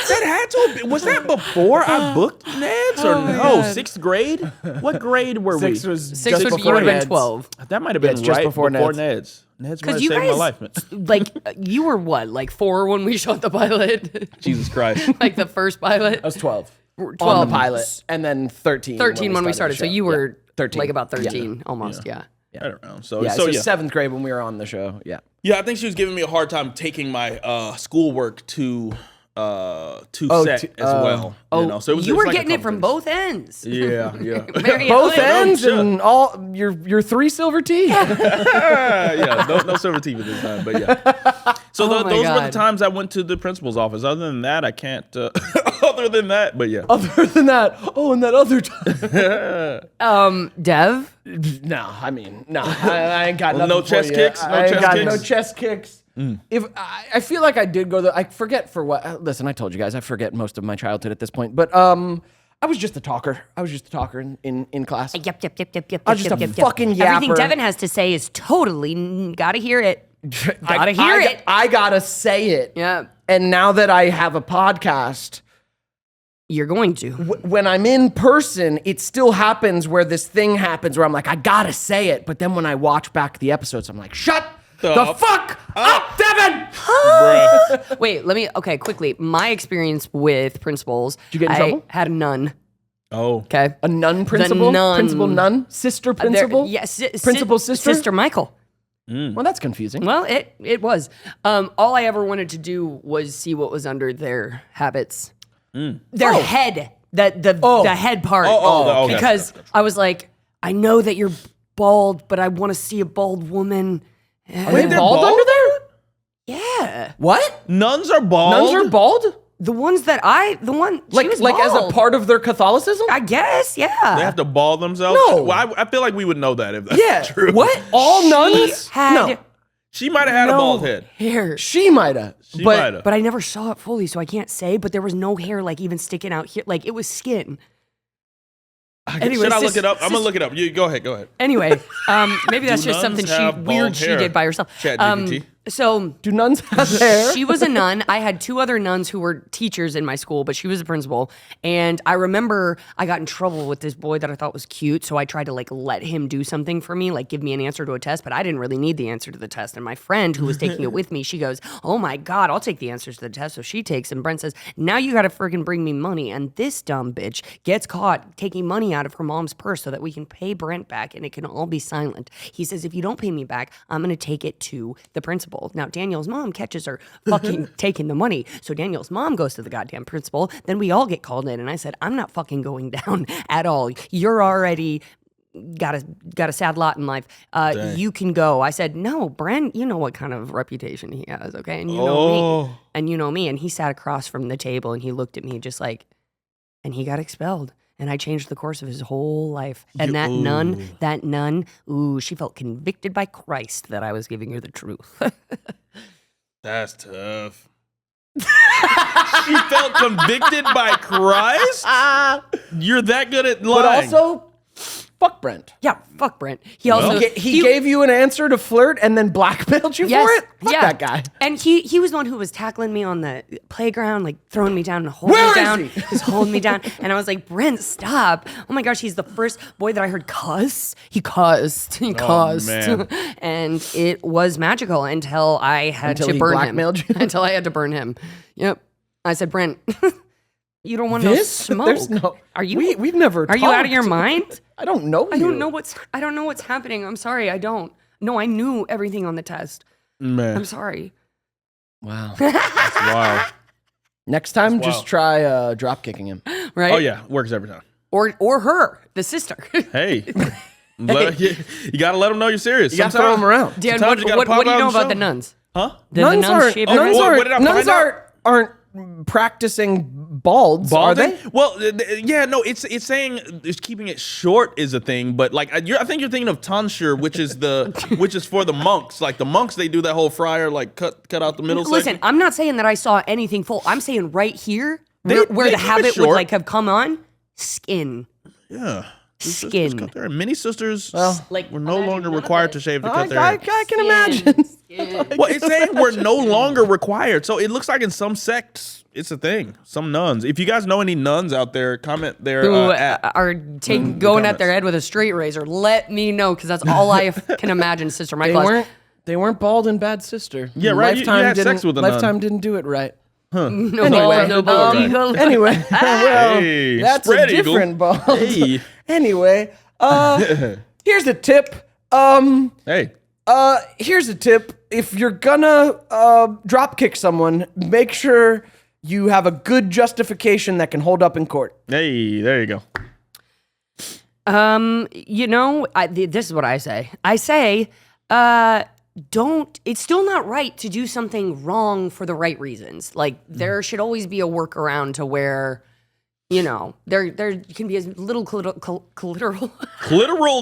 [SPEAKER 4] that had to have been, was that before I booked Neds or
[SPEAKER 2] my
[SPEAKER 4] no?
[SPEAKER 2] God.
[SPEAKER 4] 6th grade? What grade were we?
[SPEAKER 3] Six was
[SPEAKER 2] Six
[SPEAKER 3] just
[SPEAKER 2] would
[SPEAKER 3] before
[SPEAKER 2] you would have been
[SPEAKER 3] Neds.
[SPEAKER 2] 12.
[SPEAKER 4] That might have been
[SPEAKER 3] it's just
[SPEAKER 4] right
[SPEAKER 3] before
[SPEAKER 4] before
[SPEAKER 3] Neds.
[SPEAKER 4] Neds. Neds might have
[SPEAKER 2] Because you
[SPEAKER 4] saved my
[SPEAKER 2] guys,
[SPEAKER 4] life. Man.
[SPEAKER 2] like, you were what, like 4 when we shot the pilot?
[SPEAKER 4] Jesus Christ.
[SPEAKER 2] Like the first pilot?
[SPEAKER 3] I was 12.
[SPEAKER 2] 12.
[SPEAKER 3] On the pilot. And then 13.
[SPEAKER 2] 13 when we started.
[SPEAKER 3] the
[SPEAKER 2] So
[SPEAKER 3] show.
[SPEAKER 2] you were
[SPEAKER 3] 13.
[SPEAKER 2] like about 13 almost, yeah.
[SPEAKER 4] I don't know. So
[SPEAKER 3] Yeah,
[SPEAKER 4] so
[SPEAKER 3] so
[SPEAKER 4] yeah.
[SPEAKER 3] 7th grade when we were on the show. Yeah.
[SPEAKER 4] Yeah, I think she was giving me a hard time taking my schoolwork to set as well.
[SPEAKER 2] Oh,
[SPEAKER 4] So it was,
[SPEAKER 2] you
[SPEAKER 4] it was
[SPEAKER 2] were
[SPEAKER 4] like a
[SPEAKER 2] getting it from
[SPEAKER 4] couple
[SPEAKER 2] both ends.
[SPEAKER 4] things. Yeah.
[SPEAKER 2] Mary
[SPEAKER 3] Both
[SPEAKER 2] Ellen.
[SPEAKER 3] ends and all your 3 silver teeth.
[SPEAKER 4] Yeah, no silver teeth at this time, but yeah. So
[SPEAKER 2] Oh my
[SPEAKER 4] those were the
[SPEAKER 2] God.
[SPEAKER 4] times I went to the principal's office. Other than that, I can't. Other than that, but yeah.
[SPEAKER 3] Other than that, and that other time.
[SPEAKER 2] Dev?
[SPEAKER 3] No, I mean, no. I ain't got
[SPEAKER 4] Well,
[SPEAKER 3] nothing
[SPEAKER 4] no chest
[SPEAKER 3] for you.
[SPEAKER 4] kicks? No
[SPEAKER 3] I ain't
[SPEAKER 4] chest
[SPEAKER 3] got
[SPEAKER 4] kicks?
[SPEAKER 3] no chest kicks. If I feel like I did go there, I forget for what. Listen, I told you guys, I forget most of my childhood at this point. But I was just a talker. I was just a talker in class.
[SPEAKER 2] Yep.
[SPEAKER 3] I was just a fucking yapper.
[SPEAKER 2] Everything Devon has to say is totally gotta hear it. Gotta hear it.
[SPEAKER 3] I gotta say it.
[SPEAKER 2] Yeah,
[SPEAKER 3] And now that I have a podcast,
[SPEAKER 2] you're going to.
[SPEAKER 3] when I'm in person, it still happens where this thing happens where I'm like, I gotta say it. But then when I watch back the episodes, I'm like, shut the fuck up, Devon!
[SPEAKER 4] Bruh.
[SPEAKER 2] Wait, okay, quickly. My experience with principals.
[SPEAKER 3] Did you get in trouble?
[SPEAKER 2] I had a nun.
[SPEAKER 4] Oh.
[SPEAKER 2] Okay.
[SPEAKER 3] A nun principal?
[SPEAKER 2] nun.
[SPEAKER 3] Principal nun? Sister principal?
[SPEAKER 2] Yes.
[SPEAKER 3] Principal sister?
[SPEAKER 2] Sister Michael.
[SPEAKER 3] Well, that's confusing.
[SPEAKER 2] Well, it was. All I ever wanted to do was see what was under their habits. Their head. The head part.
[SPEAKER 4] Oh,
[SPEAKER 2] because I was like, I know that you're bald, but I want to see a bald woman.
[SPEAKER 3] Wait, they're
[SPEAKER 4] bald?
[SPEAKER 3] bald under there?
[SPEAKER 2] Yeah.
[SPEAKER 3] What?
[SPEAKER 4] Nuns are bald.
[SPEAKER 3] Nuns are bald?
[SPEAKER 2] The ones that she was
[SPEAKER 3] Like as a
[SPEAKER 2] bald.
[SPEAKER 3] part of their Catholicism?
[SPEAKER 2] I guess, yeah.
[SPEAKER 4] They have to bald themselves.
[SPEAKER 3] No.
[SPEAKER 4] Well, I feel like we would know that if that's true.
[SPEAKER 3] What? All nuns?
[SPEAKER 2] had
[SPEAKER 3] No.
[SPEAKER 4] She might have had a bald head.
[SPEAKER 2] hair.
[SPEAKER 3] She might have.
[SPEAKER 4] She might have.
[SPEAKER 2] But I never saw it fully, so I can't say. But there was no hair, like even sticking out here. Like it was skin. Anyway,
[SPEAKER 4] Should I look it up? I'm gonna look it up. You go ahead.
[SPEAKER 2] Anyway, maybe that's
[SPEAKER 4] Do
[SPEAKER 2] just something
[SPEAKER 4] nuns have bald
[SPEAKER 2] she
[SPEAKER 4] hair?
[SPEAKER 2] did by herself.
[SPEAKER 4] ChatGPT.
[SPEAKER 2] So
[SPEAKER 3] Do nuns have hair?
[SPEAKER 2] she was a nun. I had 2 other nuns who were teachers in my school, but she was a principal. And I remember I got in trouble with this boy that I thought was cute, so I tried to like let him do something for me, like give me an answer to a test, but I didn't really need the answer to the test. And my friend who was taking it with me, she goes, "Oh my God, I'll take the answers to the test." So she takes, and Brent says, "Now you gotta freaking bring me money." And this dumb bitch gets caught taking money out of her mom's purse so that we can pay Brent back and it can all be silent. He says, "If you don't pay me back, I'm gonna take it to the principal." principal. Now, Daniel's mom catches her fucking taking the money. So Daniel's mom goes to the goddamn principal. Then we all get called in. And I said, I'm not fucking going down at all. You're already got a sad lot in life. You can go. I said, no, Brent, you know what kind of reputation he has, okay? And you know me. And you know me. And he sat across from the table and he looked at me just like, and he got expelled. And I changed the course of his whole life. And that nun, she felt convicted by Christ that I was giving her the truth.
[SPEAKER 4] That's tough. She felt convicted by Christ? You're that good at lying.
[SPEAKER 3] But also, fuck Brent.
[SPEAKER 2] Yeah, fuck Brent. He also
[SPEAKER 3] He gave you an answer to flirt and then blackmailed you for it? Fuck that guy.
[SPEAKER 2] And he was the one who was tackling me on the playground, like throwing me down and holding me down.
[SPEAKER 3] Where is he?
[SPEAKER 2] He was holding me down. And I was like, Brent, stop. Oh my gosh, he's the first boy that I heard cuss. He cussed.
[SPEAKER 4] man.
[SPEAKER 2] And it was magical until I had to burn him.
[SPEAKER 3] Blackmailed you?
[SPEAKER 2] Until I had to burn him. Yep. I said, Brent, you don't want no smoke.
[SPEAKER 3] There's no.
[SPEAKER 2] Are you?
[SPEAKER 3] We've never.
[SPEAKER 2] Are you out of your mind?
[SPEAKER 3] I don't know.
[SPEAKER 2] I don't know what's happening. I'm sorry. I don't. No, I knew everything on the test.
[SPEAKER 4] Man.
[SPEAKER 2] I'm sorry.
[SPEAKER 3] Wow.
[SPEAKER 4] That's wild.
[SPEAKER 3] Next time,
[SPEAKER 4] That's
[SPEAKER 3] just
[SPEAKER 4] wild.
[SPEAKER 3] try drop kicking him.
[SPEAKER 2] Right?
[SPEAKER 4] Oh, yeah. Works every time.
[SPEAKER 2] Or her, the sister.
[SPEAKER 4] Hey. You got to let them know you're serious.
[SPEAKER 3] You got to throw him around.
[SPEAKER 2] Dan,
[SPEAKER 4] Sometimes you gotta
[SPEAKER 2] what
[SPEAKER 4] pop
[SPEAKER 2] do you
[SPEAKER 4] out
[SPEAKER 2] know
[SPEAKER 4] and
[SPEAKER 2] about
[SPEAKER 4] show
[SPEAKER 2] the
[SPEAKER 4] 'em.
[SPEAKER 2] nuns?
[SPEAKER 4] Huh?
[SPEAKER 3] Nuns
[SPEAKER 4] Nuns
[SPEAKER 3] aren't practicing balds, are they?
[SPEAKER 4] Well, yeah, no. It's saying it's keeping it short is a thing, but like I think you're thinking of tonsure, which is for the monks. Like the monks, they do that whole friar like cut out the middle.
[SPEAKER 2] Listen,
[SPEAKER 4] section.
[SPEAKER 2] I'm not saying that I saw anything full. I'm saying right here,
[SPEAKER 4] They
[SPEAKER 2] where
[SPEAKER 4] keep
[SPEAKER 2] the
[SPEAKER 4] it
[SPEAKER 2] habit would
[SPEAKER 4] short.
[SPEAKER 2] like have come on, skin.
[SPEAKER 4] Yeah.
[SPEAKER 2] Skin.
[SPEAKER 4] Cut there. Many sisters
[SPEAKER 2] like,
[SPEAKER 4] were no longer required to shave to cut their
[SPEAKER 3] I
[SPEAKER 4] hair.
[SPEAKER 3] can imagine.
[SPEAKER 4] Well, it's saying we're no longer required. So it looks like in some sects, it's a thing. Some nuns. If you guys know any nuns out there, comment there.
[SPEAKER 2] Who
[SPEAKER 4] at
[SPEAKER 2] are going
[SPEAKER 4] comments.
[SPEAKER 2] at their head with a straight razor? Let me know, because that's all I can imagine. Sister Michael.
[SPEAKER 3] They weren't bald in Bad Sister.
[SPEAKER 4] Yeah, right. You had sex with a nun.
[SPEAKER 3] Lifetime didn't do it right.
[SPEAKER 2] No
[SPEAKER 3] Anyway,
[SPEAKER 2] ball, no ball.
[SPEAKER 3] Anyway, well,
[SPEAKER 4] Hey,
[SPEAKER 3] that's
[SPEAKER 4] spread
[SPEAKER 3] a
[SPEAKER 4] eagle.
[SPEAKER 3] different bald.
[SPEAKER 4] Hey.
[SPEAKER 3] Anyway, here's a tip.
[SPEAKER 4] Hey.
[SPEAKER 3] Here's a tip. If you're gonna drop kick someone, make sure you have a good justification that can hold up in court.
[SPEAKER 4] Hey, there you go.
[SPEAKER 2] This is what I say. I say, it's still not right to do something wrong for the right reasons. Like, there should always be a workaround to where, there can be as little collateral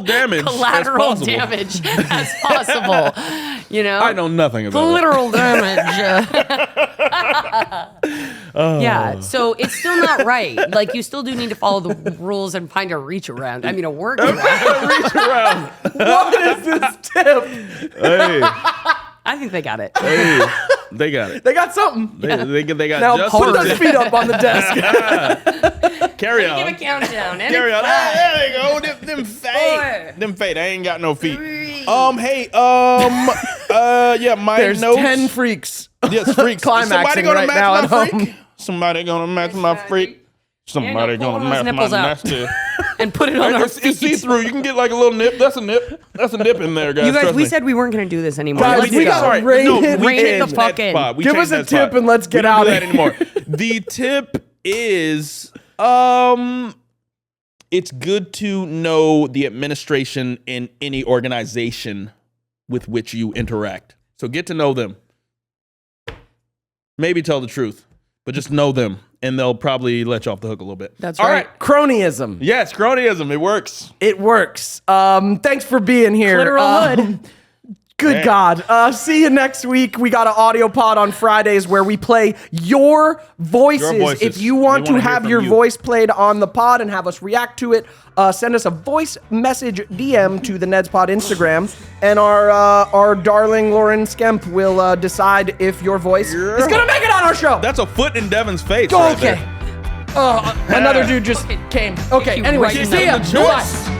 [SPEAKER 4] Damage.
[SPEAKER 2] collateral
[SPEAKER 4] as possible.
[SPEAKER 2] damage as possible.
[SPEAKER 4] I know nothing about
[SPEAKER 2] collateral damage. Yeah, so it's still not right. Like, you still do need to follow the rules and find a reach around. I mean, a workaround.
[SPEAKER 4] Reach around.
[SPEAKER 3] What is this tip?
[SPEAKER 4] Hey,
[SPEAKER 2] I think they got it.
[SPEAKER 4] they got it.
[SPEAKER 3] They got something.
[SPEAKER 4] They got
[SPEAKER 3] Now
[SPEAKER 4] just
[SPEAKER 3] put
[SPEAKER 4] the
[SPEAKER 3] those
[SPEAKER 4] tip.
[SPEAKER 3] feet up on the desk.
[SPEAKER 4] Carry
[SPEAKER 2] Give a
[SPEAKER 4] on.
[SPEAKER 2] countdown.
[SPEAKER 4] Carry on.
[SPEAKER 2] Five,
[SPEAKER 4] There you go. Them fade.
[SPEAKER 2] four,
[SPEAKER 4] Them fade. I ain't got no feet.
[SPEAKER 2] 3.
[SPEAKER 4] Hey, yeah, my
[SPEAKER 3] There's
[SPEAKER 4] notes.
[SPEAKER 3] 10 freaks.
[SPEAKER 4] Yes, freaks.
[SPEAKER 3] Climaxing
[SPEAKER 4] Somebody gonna
[SPEAKER 3] right
[SPEAKER 4] match
[SPEAKER 3] now
[SPEAKER 4] my
[SPEAKER 3] at
[SPEAKER 4] freak?
[SPEAKER 3] home.
[SPEAKER 4] Somebody gonna match my freak? Somebody
[SPEAKER 2] pull
[SPEAKER 4] gonna
[SPEAKER 2] those
[SPEAKER 4] match my
[SPEAKER 2] nipples out.
[SPEAKER 4] nasty.
[SPEAKER 2] And put it on our
[SPEAKER 4] It's
[SPEAKER 2] feet.
[SPEAKER 4] see-through. You can get like a little nip. That's a nip. That's a nip in there, guys.
[SPEAKER 2] You guys,
[SPEAKER 4] Trust
[SPEAKER 2] we
[SPEAKER 4] me.
[SPEAKER 2] said we weren't going to do this anymore.
[SPEAKER 3] Guys,
[SPEAKER 2] Let's
[SPEAKER 3] we
[SPEAKER 2] go.
[SPEAKER 3] gotta rein it
[SPEAKER 2] Rein it
[SPEAKER 3] in.
[SPEAKER 2] the fuck in.
[SPEAKER 4] We
[SPEAKER 3] Give
[SPEAKER 4] changed
[SPEAKER 3] us a
[SPEAKER 4] that
[SPEAKER 3] tip
[SPEAKER 4] spot.
[SPEAKER 3] and let's get
[SPEAKER 4] We don't
[SPEAKER 3] out
[SPEAKER 4] do
[SPEAKER 3] of
[SPEAKER 4] that anymore. The tip is, it's good to know the administration in any organization with which you interact. So get to know them. Maybe tell the truth, but just know them, and they'll probably let you off the hook a little bit.
[SPEAKER 2] That's
[SPEAKER 4] All
[SPEAKER 2] right.
[SPEAKER 3] Cronyism.
[SPEAKER 4] Yes, cronyism. It works.
[SPEAKER 3] It works. Thanks for being here.
[SPEAKER 2] Literal hood.
[SPEAKER 3] Good
[SPEAKER 4] Man.
[SPEAKER 3] God. See you next week. We got an audio pod on Fridays where we play your voices.
[SPEAKER 4] Your voices.
[SPEAKER 3] If you
[SPEAKER 4] We
[SPEAKER 3] want to
[SPEAKER 4] wanna hear
[SPEAKER 3] have
[SPEAKER 4] from
[SPEAKER 3] your
[SPEAKER 4] you.
[SPEAKER 3] voice played on the pod and have us react to it, send us a voice message DM to the Neds Pod Instagram, and our darling Lauren Skemp will decide if your voice is going to make it on our show.
[SPEAKER 4] That's a foot in Devin's face.
[SPEAKER 3] Go,
[SPEAKER 4] right
[SPEAKER 3] okay.
[SPEAKER 4] there.
[SPEAKER 3] Another dude just came. Okay,
[SPEAKER 2] you
[SPEAKER 3] anyway,
[SPEAKER 2] right in
[SPEAKER 3] see
[SPEAKER 2] the
[SPEAKER 3] ya.
[SPEAKER 4] choice.
[SPEAKER 3] Bye.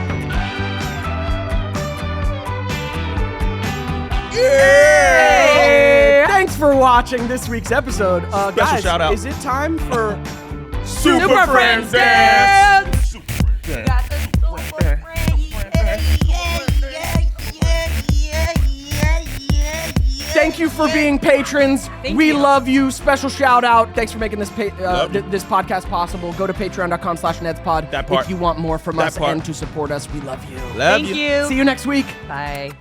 [SPEAKER 3] Thanks for watching this week's episode. Guys,
[SPEAKER 4] shout out.
[SPEAKER 3] is it time for
[SPEAKER 4] Super Friends Dance.
[SPEAKER 3] Thank Thank you for being patrons. We love you. Special shout out. Thanks for making this this podcast possible. Go to patreon.com/nedspod
[SPEAKER 4] That part.
[SPEAKER 3] if you want more from us
[SPEAKER 4] part.
[SPEAKER 3] and to support us. We love you.
[SPEAKER 2] Thank you.
[SPEAKER 3] See you next week.
[SPEAKER 2] Bye.